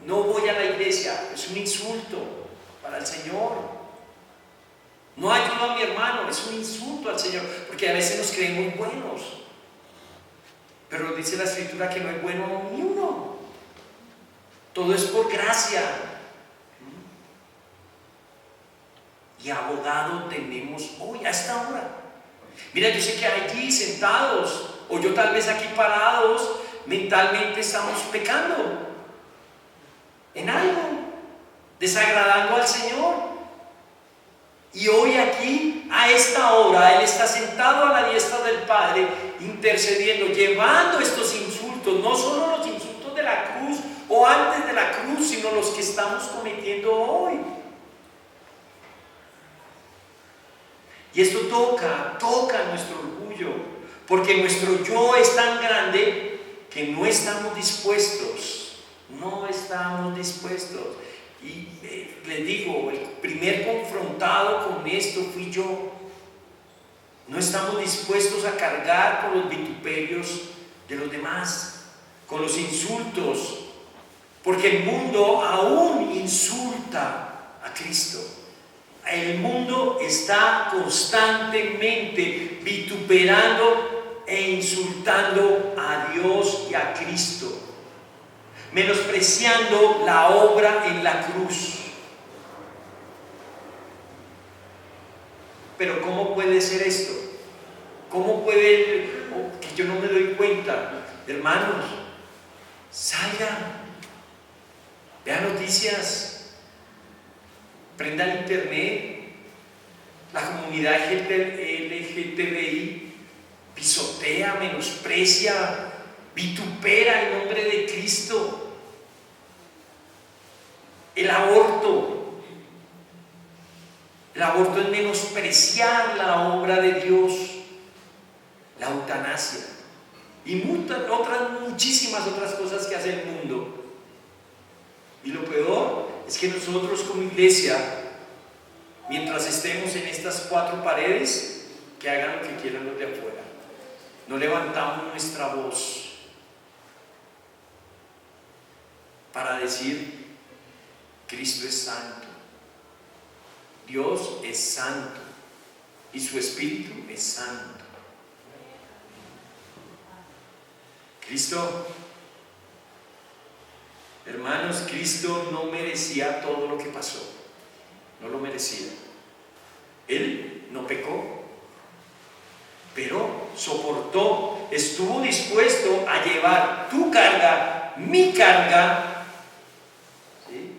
No voy a la iglesia, es un insulto para el Señor. No ayudo a mi hermano, es un insulto al Señor, porque a veces nos creemos buenos. Pero dice la Escritura que no es bueno ni uno. Todo es por gracia. Y abogado tenemos hoy, a esta hora. Mira, yo sé que allí sentados, o yo tal vez aquí parados, mentalmente estamos pecando en algo, desagradando al Señor. Y hoy aquí, a esta hora, Él está sentado a la diestra del Padre, intercediendo, llevando estos insultos, no solo los insultos de la cruz o antes de la cruz, sino los que estamos cometiendo hoy. Y esto toca nuestro orgullo, porque nuestro yo es tan grande que no estamos dispuestos. Y les digo, el primer confrontado con esto fui yo. No estamos dispuestos a cargar con los vituperios de los demás, con los insultos, porque el mundo aún insulta a Cristo. El mundo está constantemente vituperando e insultando a Dios y a Cristo, menospreciando la obra en la cruz. Pero ¿cómo puede ser esto? ¿Cómo puede que yo no me doy cuenta? Hermanos, salgan, vean noticias, prenda el internet. La comunidad LGTBI pisotea, menosprecia, vitupera el nombre de Cristo. El aborto es menospreciar la obra de Dios. La eutanasia y muchísimas otras cosas que hace el mundo. Y lo peor es que nosotros como iglesia, mientras estemos en estas cuatro paredes, que hagan lo que quieran los de afuera. No levantamos nuestra voz para decir: Cristo es santo, Dios es santo y su Espíritu es santo. Cristo, hermanos, Cristo no merecía todo lo que pasó. No lo merecía. Él no pecó, pero soportó, estuvo dispuesto a llevar tu carga, mi carga, ¿sí?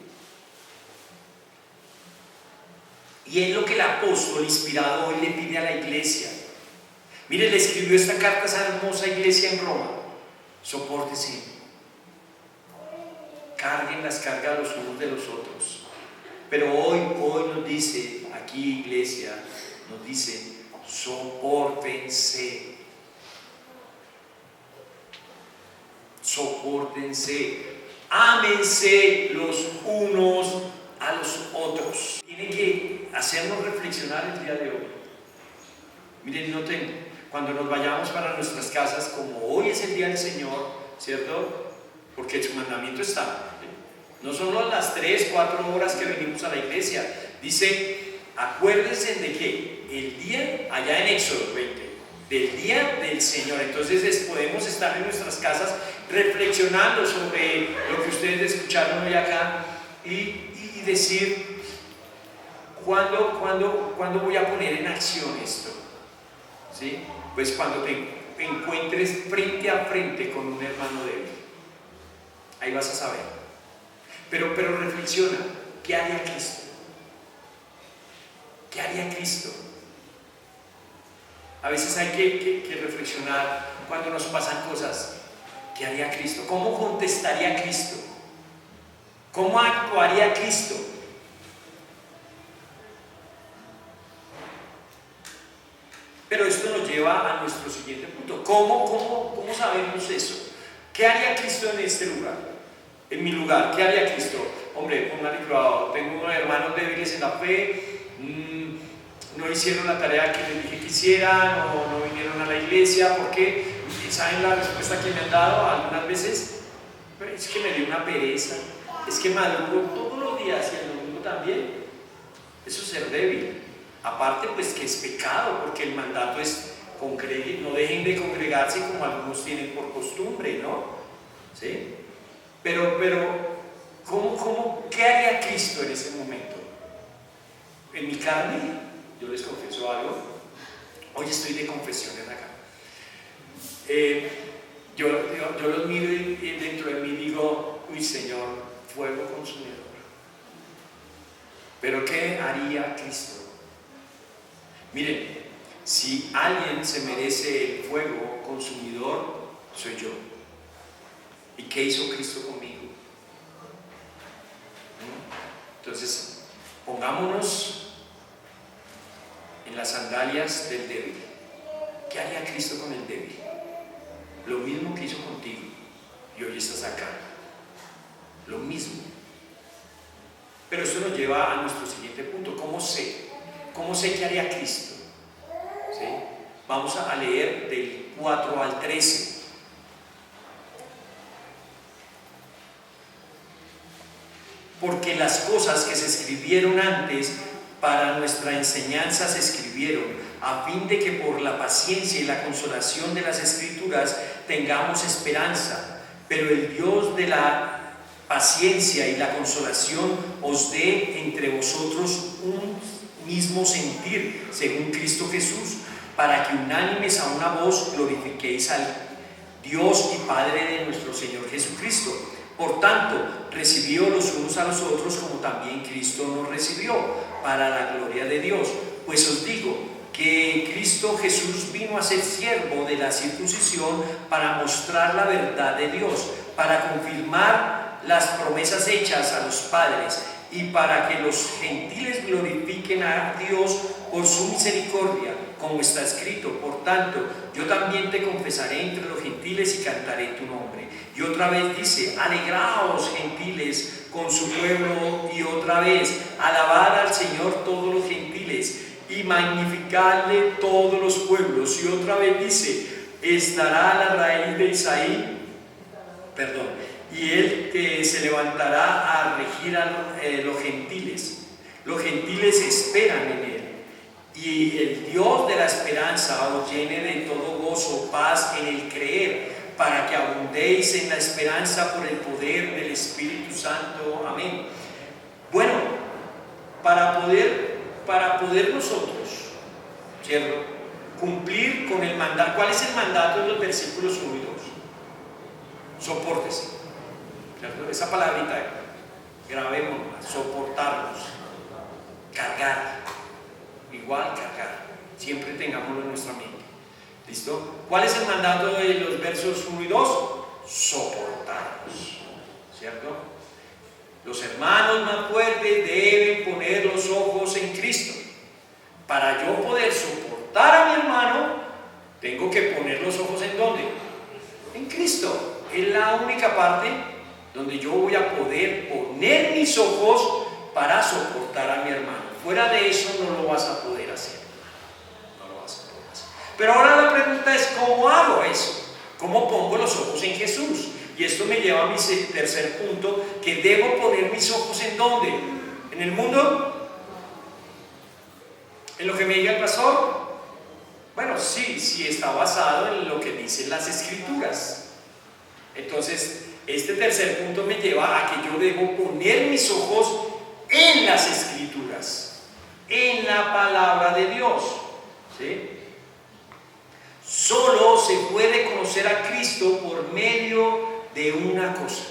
Y es lo que el apóstol inspirado hoy le pide a la iglesia. Mire, le escribió esta carta a esa hermosa iglesia en Roma. Sopórtese, carguen las cargas los unos de los otros. Pero hoy nos dice aquí, iglesia, nos dice: sopórtense, sopórtense, ámense los unos a los otros. Tiene que hacernos reflexionar el día de hoy. Miren, noten, cuando nos vayamos para nuestras casas, como hoy es el día del Señor, ¿cierto? Porque su mandamiento está. No solo las 3, 4 horas que venimos a la iglesia. Dice, acuérdense de que el día, allá en Éxodo 20, del día del Señor. Entonces podemos estar en nuestras casas reflexionando sobre lo que ustedes escucharon hoy acá y decir, ¿cuándo voy a poner en acción esto? ¿Sí? Pues cuando te encuentres frente a frente con un hermano débil. Ahí vas a saber. Pero reflexiona, ¿qué haría Cristo? ¿Qué haría Cristo? A veces hay que reflexionar cuando nos pasan cosas. ¿Qué haría Cristo? ¿Cómo contestaría Cristo? ¿Cómo actuaría Cristo? Pero esto nos lleva a nuestro siguiente punto. ¿Cómo sabemos eso? ¿Qué haría Cristo en este lugar? En mi lugar, ¿qué haría Cristo? Hombre, póngale cuidado, tengo unos hermanos débiles en la fe, no hicieron la tarea que les dije que hicieran, o no vinieron a la iglesia. ¿Por qué? ¿Saben la respuesta que me han dado algunas veces? Pero es que me dio una pereza, es que madrugo todos los días y el domingo también. Eso es ser débil. Aparte, pues que es pecado, porque el mandato es no dejen de congregarse como algunos tienen por costumbre, ¿no? ¿Sí? Pero ¿qué haría Cristo en ese momento? En mi carne, yo les confieso algo, hoy estoy de confesiones acá. Yo los miro y dentro de mí digo, uy Señor, fuego consumidor. Pero ¿qué haría Cristo? Miren, si alguien se merece el fuego consumidor, soy yo. ¿Y qué hizo Cristo conmigo? Entonces, pongámonos en las sandalias del débil. ¿Qué haría Cristo con el débil? Lo mismo que hizo contigo y hoy estás acá. Lo mismo. Pero esto nos lleva a nuestro siguiente punto. ¿Cómo sé? ¿Cómo sé qué haría Cristo? ¿Sí? Vamos a leer del 4 al 13. Porque las cosas que se escribieron antes para nuestra enseñanza se escribieron, a fin de que por la paciencia y la consolación de las Escrituras tengamos esperanza. Pero el Dios de la paciencia y la consolación os dé entre vosotros un mismo sentir, según Cristo Jesús, para que unánimes a una voz glorifiquéis al Dios y Padre de nuestro Señor Jesucristo. Por tanto, recibíos los unos a los otros como también Cristo nos recibió, para la gloria de Dios. Pues os digo que Cristo Jesús vino a ser siervo de la circuncisión para mostrar la verdad de Dios, para confirmar las promesas hechas a los padres y para que los gentiles glorifiquen a Dios por su misericordia, como está escrito. Por tanto, yo también te confesaré entre los gentiles y cantaré tu nombre. Y otra vez dice, alegraos gentiles con su pueblo, y otra vez, alabad al Señor todos los gentiles y magnificadle todos los pueblos. Y otra vez dice, estará la raíz de Isaí, y él se levantará a regir a los gentiles. los gentiles esperan en Él. Y el Dios de la esperanza os llene de todo gozo, paz en el creer, para que abundéis en la esperanza por el poder del Espíritu Santo. Amén. Bueno, para poder nosotros, ¿cierto?, cumplir con el mandato. ¿Cuál es el mandato de los versículos 1 y 2? Sopórtese, ¿cierto? Esa palabrita, grabémosla, soportarnos, cargar, igual cargar, siempre tengámoslo en nuestra mente. ¿Listo? ¿Cuál es el mandato de los versos 1 y 2? Soportarnos, ¿cierto? Los hermanos más fuertes deben poner los ojos en Cristo. Para yo poder soportar a mi hermano, tengo que poner los ojos ¿en dónde? En Cristo. Es la única parte donde yo voy a poder poner mis ojos para soportar a mi hermano. Fuera de eso no lo vas a poder hacer. No lo vas a poder hacer. Pero ahora la pregunta es, ¿cómo hago eso? ¿Cómo pongo los ojos en Jesús? Y esto me lleva a mi tercer punto, que debo poner mis ojos ¿en dónde? ¿En el mundo? ¿En lo que me diga el pastor? Bueno, sí está basado en lo que dicen las Escrituras. Entonces, este tercer punto me lleva a que yo debo poner mis ojos en las Escrituras, en la palabra de Dios, ¿sí? Solo se puede conocer a Cristo por medio de una cosa,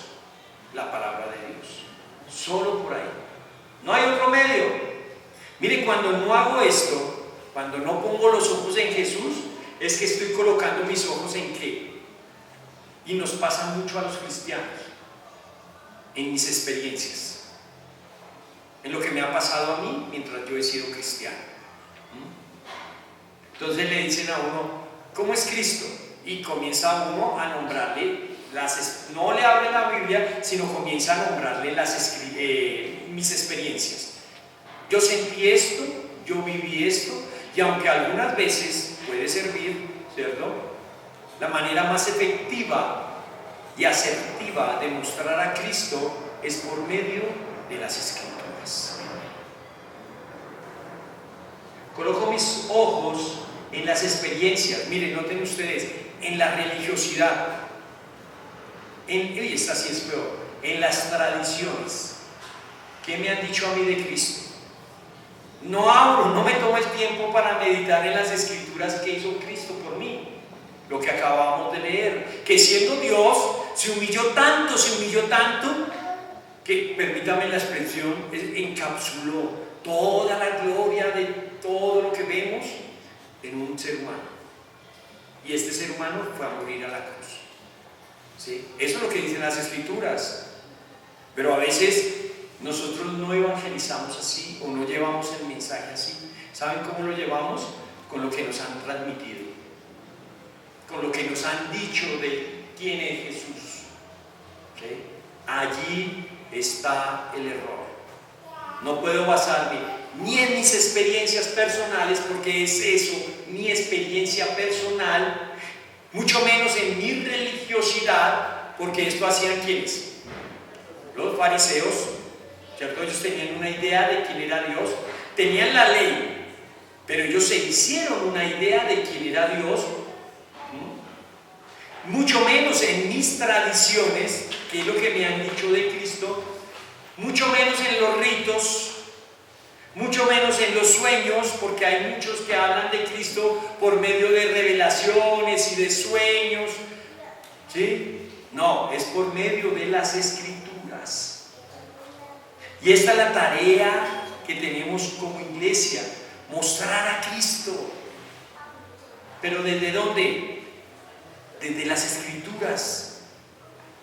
la palabra de Dios. Solo por ahí. No hay otro medio. Miren, cuando no hago esto, cuando no pongo los ojos en Jesús, es que estoy colocando mis ojos ¿en qué? Y nos pasa mucho a los cristianos, en mis experiencias, en lo que me ha pasado a mí mientras yo he sido cristiano. Entonces le dicen a uno, ¿cómo es Cristo? Y comienza uno a nombrarle no le abre la Biblia, sino comienza a nombrarle mis experiencias. Yo sentí esto, yo viví esto, y aunque algunas veces puede servir, ¿cierto?, la manera más efectiva y asertiva de mostrar a Cristo es por medio de las Escrituras. Coloco mis ojos en las experiencias. Miren, noten ustedes, en la religiosidad, esta sí es peor, en las tradiciones. ¿Qué me han dicho a mí de Cristo? No me tomo el tiempo para meditar en las Escrituras que hizo Cristo por mí. Lo que acabamos de leer, que siendo Dios se humilló tanto, que, permítame la expresión, encapsuló toda la gloria de todo lo que vemos en un ser humano. Y este ser humano fue a morir a la cruz. ¿Sí? Eso es lo que dicen las Escrituras. Pero a veces nosotros no evangelizamos así o no llevamos el mensaje así. ¿Saben cómo lo llevamos? Con lo que nos han transmitido, con lo que nos han dicho de quién es Jesús. ¿Sí? Allí está el error. No puedo basarme ni en mis experiencias personales, porque es eso, mi experiencia personal, mucho menos en mi religiosidad, porque esto hacían ¿quiénes? Los fariseos, ¿cierto? Ellos tenían una idea de quién era Dios, tenían la ley, pero ellos se hicieron una idea de quién era Dios. Mucho menos en mis tradiciones, que es lo que me han dicho de Cristo, mucho menos en los ritos, mucho menos en los sueños, porque hay muchos que hablan de Cristo por medio de revelaciones y de sueños, ¿sí? No, es por medio de las Escrituras. Y esta es la tarea que tenemos como iglesia, mostrar a Cristo. ¿Pero desde dónde? Desde las Escrituras.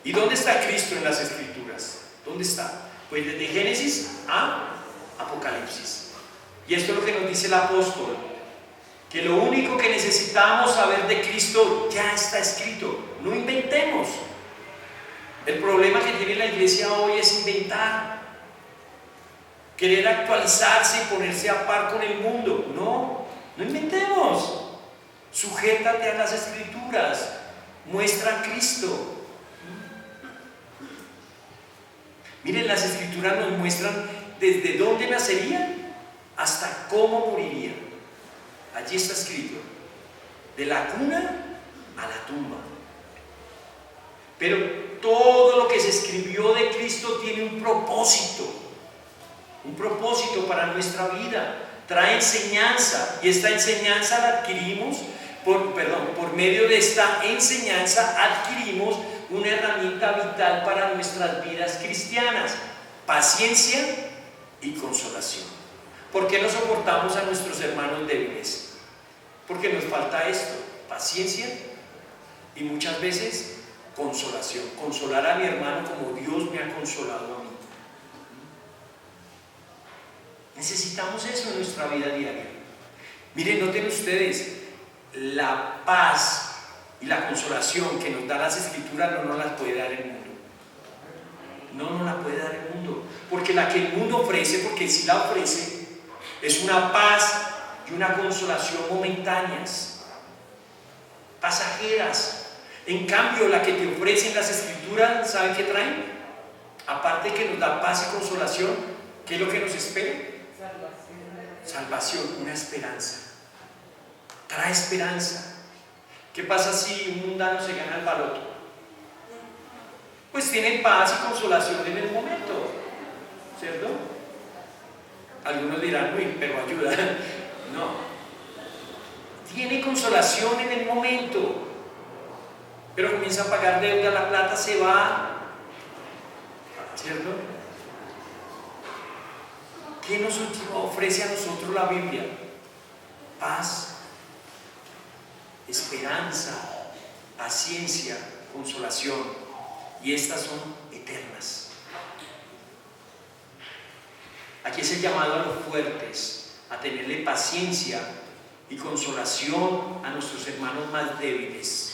¿Y dónde está Cristo en las Escrituras? ¿Dónde está? Pues desde Génesis a Apocalipsis. Y esto es lo que nos dice el apóstol, que lo único que necesitamos saber de Cristo ya está escrito. No inventemos. El problema que tiene la iglesia hoy es inventar, querer actualizarse y ponerse a par con el mundo. No inventemos. Sujétate a las Escrituras, muestra a Cristo. Miren, las Escrituras nos muestran desde dónde nacería hasta cómo moriría. Allí está escrito, de la cuna a la tumba. Pero todo lo que se escribió de Cristo tiene un propósito para nuestra vida. Trae enseñanza, y esta enseñanza la adquirimos, por medio de esta enseñanza adquirimos una herramienta vital para nuestras vidas cristianas: paciencia y consolación. ¿Por qué no soportamos a nuestros hermanos débiles? Porque nos falta esto: paciencia y muchas veces consolación. Consolar a mi hermano como Dios me ha consolado a mí. Necesitamos eso en nuestra vida diaria. Miren, noten ustedes, la paz y la consolación que nos da las Escrituras no nos las puede dar el mundo. No nos la puede dar el mundo. Porque la que el mundo ofrece, porque si la ofrece, es una paz y una consolación momentáneas, pasajeras. En cambio, la que te ofrecen las Escrituras, ¿saben qué traen? Aparte de que nos da paz y consolación, ¿qué es lo que nos espera? Salvación, una esperanza. Trae esperanza. ¿Qué pasa si un mundano se gana el baloto? Pues tiene paz y consolación en el momento, ¿cierto? Algunos dirán, uy, pero ayuda. No. Tiene consolación en el momento, pero comienza a pagar deuda, la plata se va, ¿cierto? ¿Qué nos ofrece a nosotros la Biblia? Paz, esperanza, paciencia, consolación, y estas son eternas. Aquí es el llamado a los fuertes, a tenerle paciencia y consolación a nuestros hermanos más débiles,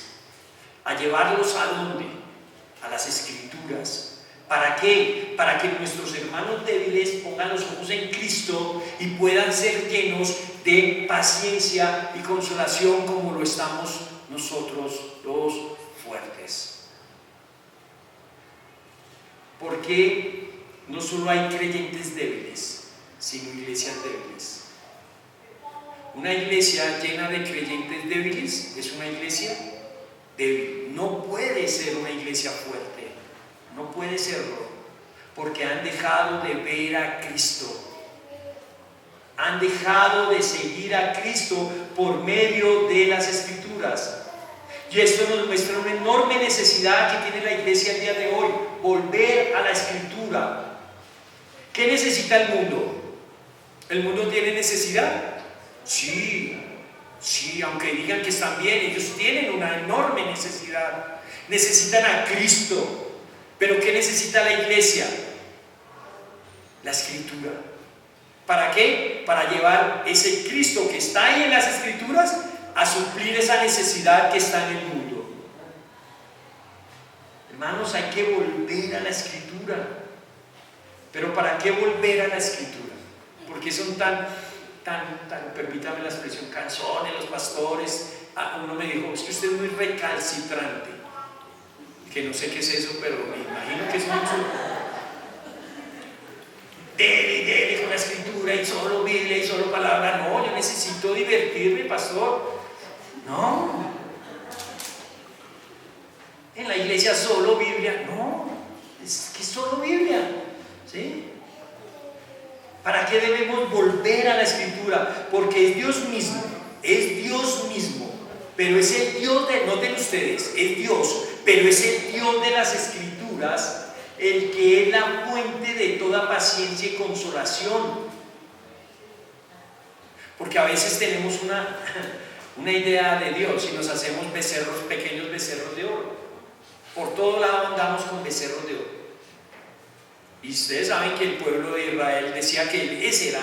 a llevarlos ¿a dónde? A las Escrituras. ¿Para qué? Para que nuestros hermanos débiles pongan los ojos en Cristo y puedan ser llenos de paciencia y consolación como lo estamos nosotros los fuertes. Porque no solo hay creyentes débiles, sino iglesias débiles. Una iglesia llena de creyentes débiles es una iglesia débil. No puede ser una iglesia fuerte. No puede serlo, porque han dejado de ver a Cristo. Han dejado de seguir a Cristo por medio de las Escrituras. Y esto nos muestra una enorme necesidad que tiene la iglesia el día de hoy: volver a la Escritura. ¿Qué necesita el mundo? ¿El mundo tiene necesidad? Sí, aunque digan que están bien, ellos tienen una enorme necesidad. Necesitan a Cristo. ¿Pero qué necesita la iglesia? La Escritura. ¿Para qué? Para llevar ese Cristo que está ahí en las Escrituras a suplir esa necesidad que está en el mundo. Hermanos, hay que volver a la Escritura. ¿Pero para qué volver a la Escritura? Porque son tan, permítame la expresión, canzones los pastores. Uno me dijo, es que usted es muy recalcitrante. Que no sé qué es eso, pero me imagino que es mucho. Dele con la Escritura y solo Biblia y solo palabra. No, yo necesito divertirme, pastor. No. En la iglesia solo Biblia. No, es que solo Biblia. ¿Sí? ¿Para qué debemos volver a la Escritura? Porque es Dios mismo, pero es el Dios de, noten ustedes, es Dios, pero es el Dios de las Escrituras, el que es la fuente de toda paciencia y consolación. Porque a veces tenemos una idea de Dios y nos hacemos pequeños becerros de oro. Por todo lado andamos con becerros de oro. Y ustedes saben que el pueblo de Israel decía que ese era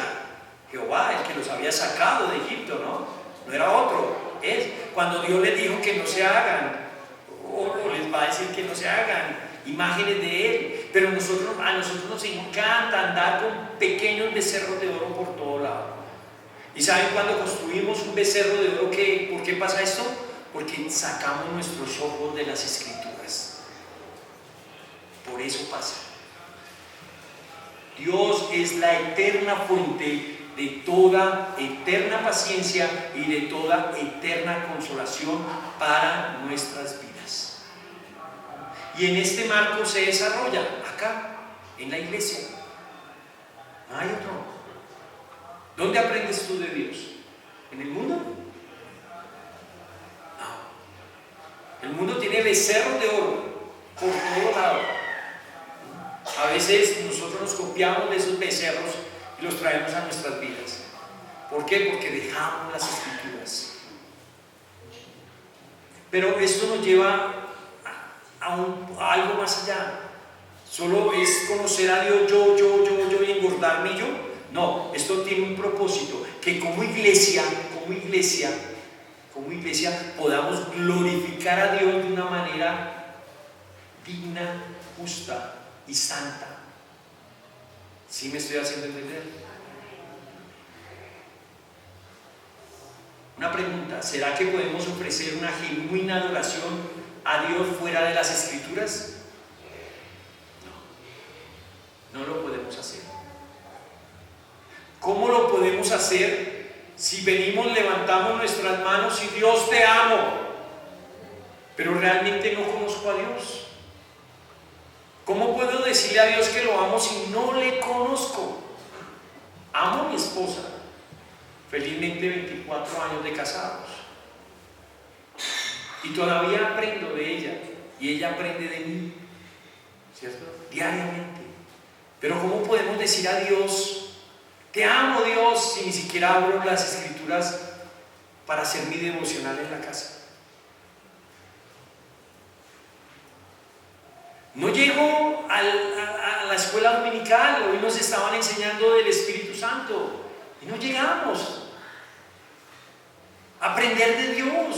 Jehová, el que los había sacado de Egipto, ¿no? No era otro. Cuando Dios les dijo que no se hagan, o les va a decir que no se hagan imágenes de Él. Pero a nosotros nos encanta andar con pequeños becerros de oro por todo lado. ¿Y saben cuando construimos un becerro de oro, por qué pasa esto? Porque sacamos nuestros ojos de las Escrituras. Por eso pasa. Dios es la eterna fuente de toda eterna paciencia y de toda eterna consolación para nuestras vidas. Y en este marco se desarrolla acá, en la iglesia. No hay otro. ¿Dónde aprendes tú de Dios? ¿En el mundo? No. El mundo tiene becerros de oro por todo lado. A veces nosotros nos copiamos de esos becerros y los traemos a nuestras vidas. ¿Por qué? Porque dejamos las escrituras. Pero esto nos lleva a algo más allá. Solo es conocer a Dios yo y engordarme yo. No, esto tiene un propósito, que como iglesia podamos glorificar a Dios de una manera digna, justa y santa. ¿Sí me estoy haciendo entender? Una pregunta: ¿será que podemos ofrecer una genuina adoración a Dios fuera de las escrituras? No lo podemos hacer. ¿Cómo lo podemos hacer si venimos, levantamos nuestras manos y Dios te amo, pero realmente no conozco a Dios? ¿Cómo puedo decirle a Dios que lo amo si no le conozco? Amo a mi esposa, felizmente 24 años de casados, y todavía aprendo de ella y ella aprende de mí, ¿cierto? Diariamente. Pero ¿cómo podemos decir a Dios, te amo Dios, si ni siquiera abro las escrituras para hacer mi devocional en la casa? No llego a la escuela dominical, hoy nos estaban enseñando del Espíritu Santo y no llegamos a aprender de Dios.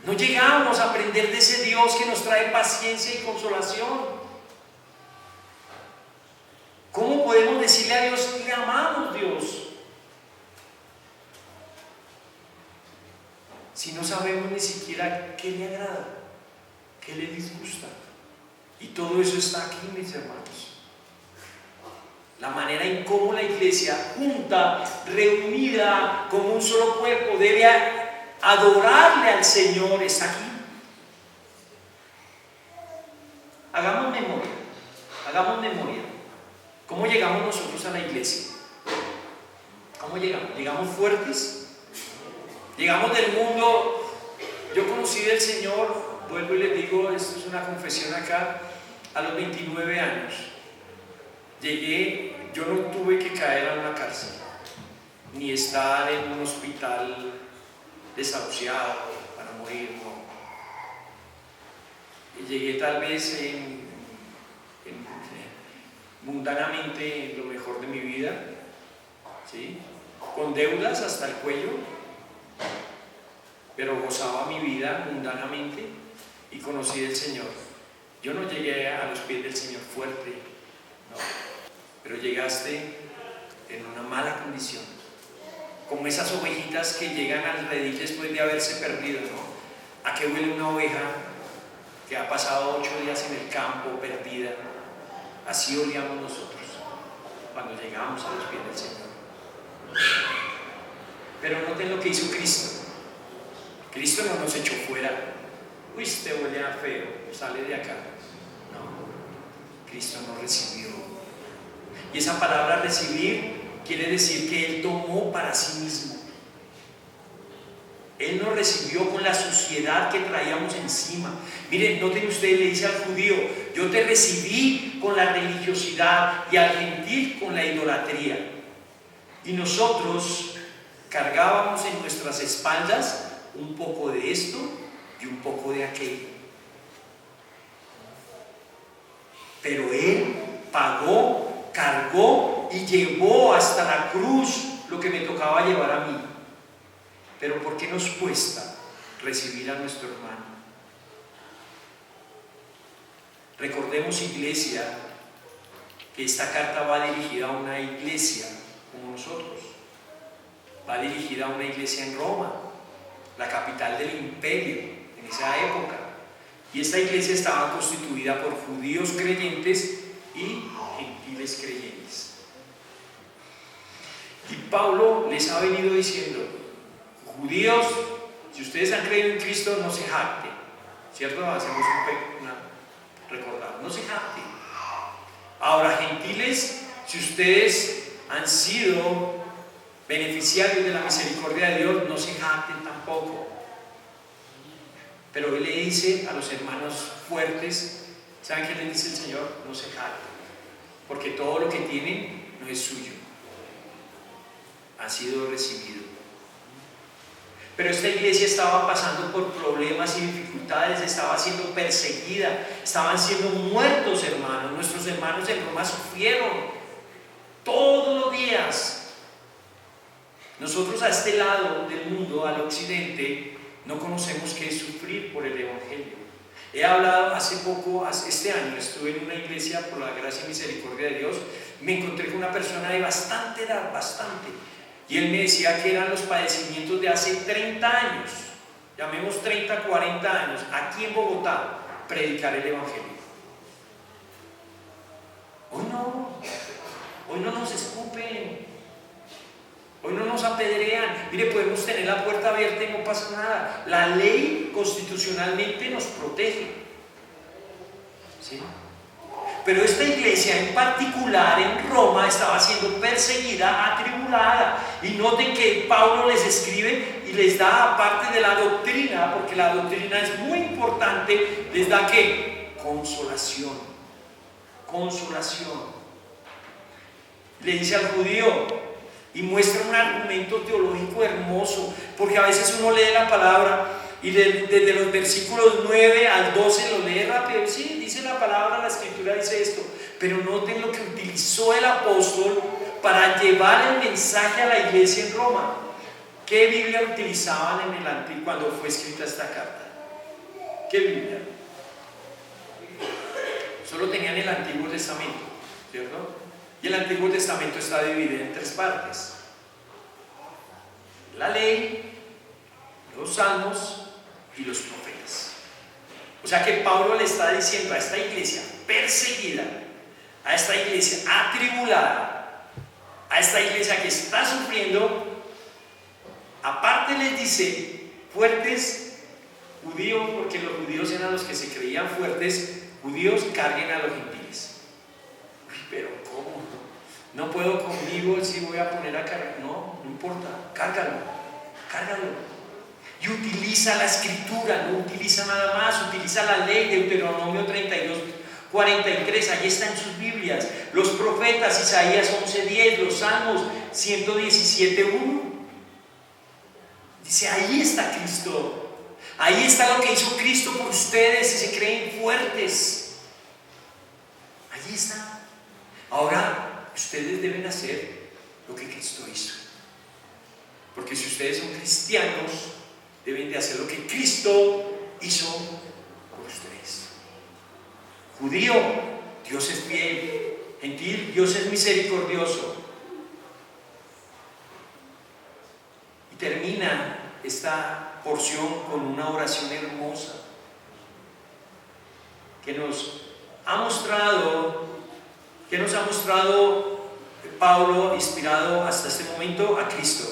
No llegamos a aprender de ese Dios que nos trae paciencia y consolación. ¿Cómo podemos decirle a Dios que le amamos, Dios, si no sabemos ni siquiera qué le agrada, qué le disgusta? Y todo eso está aquí, mis hermanos. La manera en cómo la iglesia, junta, reunida como un solo cuerpo, debe adorarle al Señor, está aquí. Hagamos memoria. ¿Cómo llegamos nosotros a la iglesia? ¿Cómo llegamos? ¿Llegamos fuertes? ¿Llegamos del mundo? Yo conocí del Señor, vuelvo y les digo, esto es una confesión acá, a los 29 años. Llegué, yo no tuve que caer a una cárcel, ni estar en un hospital desahuciado para morir, no. Llegué tal vez mundanamente en lo mejor de mi vida, ¿sí? Con deudas hasta el cuello, pero gozaba mi vida mundanamente y conocí al Señor. Yo no llegué a los pies del Señor fuerte, no, pero llegaste en una mala condición, como esas ovejitas que llegan al redil después de haberse perdido, ¿no? ¿A qué huele una oveja que ha pasado 8 días en el campo perdida? Así olíamos nosotros cuando llegamos a los pies del Señor. Pero noten lo que hizo Cristo. Cristo no nos echó fuera. Uy, te huele a feo, sale de acá. No, Cristo nos recibió. Y esa palabra recibir quiere decir que Él tomó para sí mismo. Él nos recibió con la suciedad que traíamos encima. Miren, noten ustedes, le dice al judío: yo te recibí con la religiosidad y al gentil con la idolatría. Y nosotros cargábamos en nuestras espaldas un poco de esto y un poco de aquello. Pero Él pagó, cargó y llevó hasta la cruz lo que me tocaba llevar a mí. Pero ¿por qué nos cuesta recibir a nuestro hermano? Recordemos, iglesia, que esta carta va dirigida a una iglesia como nosotros. Va dirigida a una iglesia en Roma, la capital del imperio en esa época. Y esta iglesia estaba constituida por judíos creyentes y gentiles gentiles creyentes. Y Pablo les ha venido diciendo: judíos, si ustedes han creído en Cristo, no se jacten, ¿cierto? Hacemos recordar, no se jacten. Ahora, gentiles, si ustedes han sido beneficiarios de la misericordia de Dios, no se jacten tampoco. Pero él le dice a los hermanos fuertes, ¿saben qué les dice el Señor? No se jacten, porque todo lo que tienen no es suyo, ha sido recibido. Pero esta iglesia estaba pasando por problemas y dificultades, estaba siendo perseguida, estaban siendo muertos, hermanos. Nuestros hermanos en Roma sufrieron todos los días. Nosotros a este lado del mundo, al occidente, no conocemos qué es sufrir por el Evangelio. He hablado hace poco, este año, estuve en una iglesia por la gracia y misericordia de Dios, me encontré con una persona de bastante edad, y él me decía que eran los padecimientos de hace 30 años, llamemos 30, 40 años, aquí en Bogotá, predicar el Evangelio. Hoy no nos escupen, hoy no nos apedrean. Mire, podemos tener la puerta abierta y no pasa nada. La ley constitucionalmente nos protege, ¿sí? Pero esta iglesia en particular en Roma estaba siendo perseguida, atribulada. Y noten que Pablo les escribe y les da, aparte de la doctrina, porque la doctrina es muy importante, les da ¿qué? Consolación. Le dice al judío y muestra un argumento teológico hermoso, porque a veces uno lee la palabra y desde los versículos 9 al 12 lo lee rápido. Sí, dice la palabra, la escritura dice esto, pero noten lo que utilizó el apóstol para llevar el mensaje a la iglesia en Roma. ¿Qué Biblia utilizaban en el antiguo cuando fue escrita esta carta? ¿Qué Biblia? Solo tenían el Antiguo Testamento, ¿cierto? Y el Antiguo Testamento está dividido en 3 partes: la ley, los salmos y los profetas. O sea que Pablo le está diciendo a esta iglesia perseguida, a esta iglesia atribulada, a esta iglesia que está sufriendo, aparte les dice: fuertes judíos, porque los judíos eran los que se creían fuertes, judíos, carguen a los gentiles. Uy, pero ¿cómo? No puedo conmigo, si voy a poner a cargar. No importa, cárgalo. Y utiliza la escritura, no utiliza nada más, utiliza la ley de Deuteronomio 32, 43, ahí está en sus Biblias, los profetas, Isaías 11:10, los Salmos 117:1. Dice: ahí está Cristo, ahí está lo que hizo Cristo por ustedes y se creen fuertes. Allí está. Ahora, ustedes deben hacer lo que Cristo hizo. Porque si ustedes son cristianos, deben de hacer lo que Cristo hizo por ustedes. Judío, Dios es fiel. Gentil, Dios es misericordioso. Y termina esta porción con una oración hermosa que nos ha mostrado Pablo, inspirado hasta este momento, a Cristo,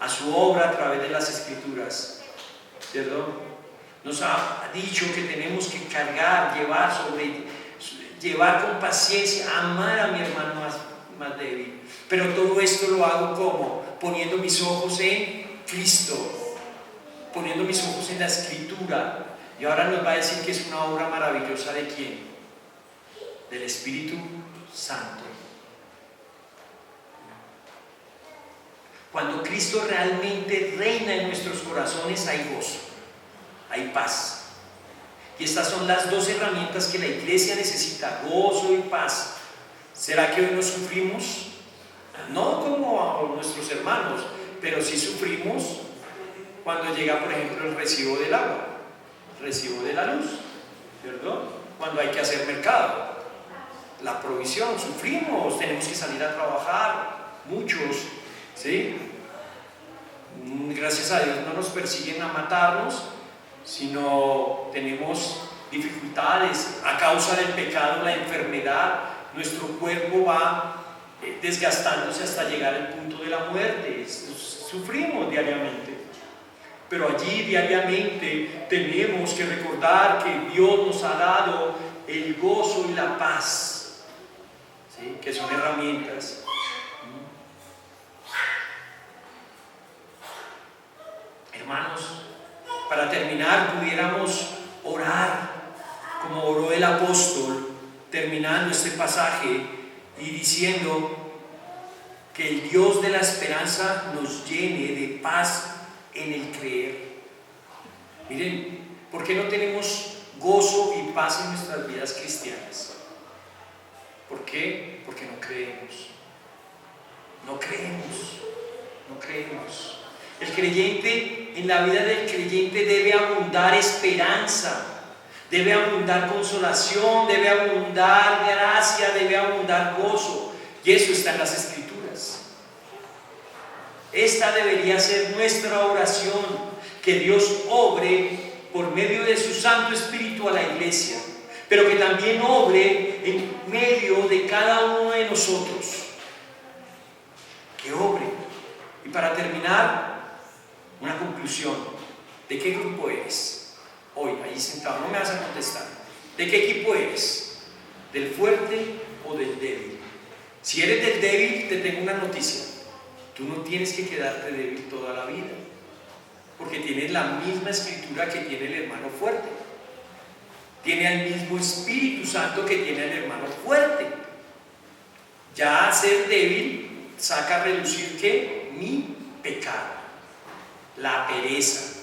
a su obra a través de las Escrituras, ¿cierto? Nos ha dicho que tenemos que cargar, llevar con paciencia, amar a mi hermano más débil. Pero todo esto lo hago ¿cómo? Poniendo mis ojos en Cristo, poniendo mis ojos en la Escritura. Y ahora nos va a decir que es una obra maravillosa ¿de quién? Del Espíritu Santo. Cuando Cristo realmente reina en nuestros corazones, hay gozo, hay paz. Y estas son las 2 herramientas que la iglesia necesita: gozo y paz. ¿Será que hoy no sufrimos? No como a nuestros hermanos, pero sí sufrimos cuando llega, por ejemplo, el recibo del agua, el recibo de la luz, ¿cierto? Cuando hay que hacer mercado, la provisión, sufrimos, tenemos que salir a trabajar, muchos, ¿sí? Gracias a Dios no nos persiguen a matarnos, sino tenemos dificultades a causa del pecado, la enfermedad, nuestro cuerpo va desgastándose hasta llegar al punto de la muerte. Sufrimos diariamente. Pero allí diariamente tenemos que recordar que Dios nos ha dado el gozo y la paz, ¿sí? Que son herramientas. Hermanos, para terminar pudiéramos orar como oró el apóstol, terminando este pasaje y diciendo que el Dios de la esperanza nos llene de paz en el creer. Miren, ¿por qué no tenemos gozo y paz en nuestras vidas cristianas? ¿Por qué? Porque no creemos. No creemos. No creemos. El creyente, en la vida del creyente debe abundar esperanza, debe abundar consolación, debe abundar gracia, debe abundar gozo. Y eso está en las Escrituras. Esta debería ser nuestra oración, que Dios obre por medio de su Santo Espíritu a la iglesia, pero que también obre en medio de cada uno de nosotros. Que obre. Y para terminar, una conclusión. ¿De qué grupo eres? Hoy, ahí sentado, no me vas a contestar. ¿De qué equipo eres? ¿Del fuerte o del débil? Si eres del débil, te tengo una noticia. Tú no tienes que quedarte débil toda la vida, porque tienes la misma escritura que tiene el hermano fuerte. Tiene el mismo Espíritu Santo que tiene el hermano fuerte. Ya ser débil saca a relucir ¿qué? Mi pecado, la pereza,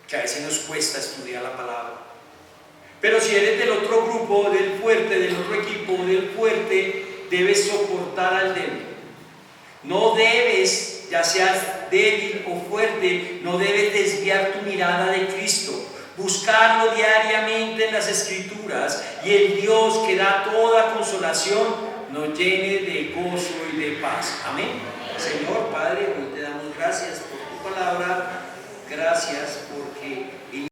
que a veces nos cuesta estudiar la palabra. Pero si eres del otro grupo, del fuerte, del otro equipo, del fuerte, debes soportar al débil. No debes, ya seas débil o fuerte, no debes desviar tu mirada de Cristo. Buscarlo diariamente en las Escrituras, y el Dios que da toda consolación nos llene de gozo y de paz. Amén. Señor Padre, hoy te damos gracias por tu palabra, gracias por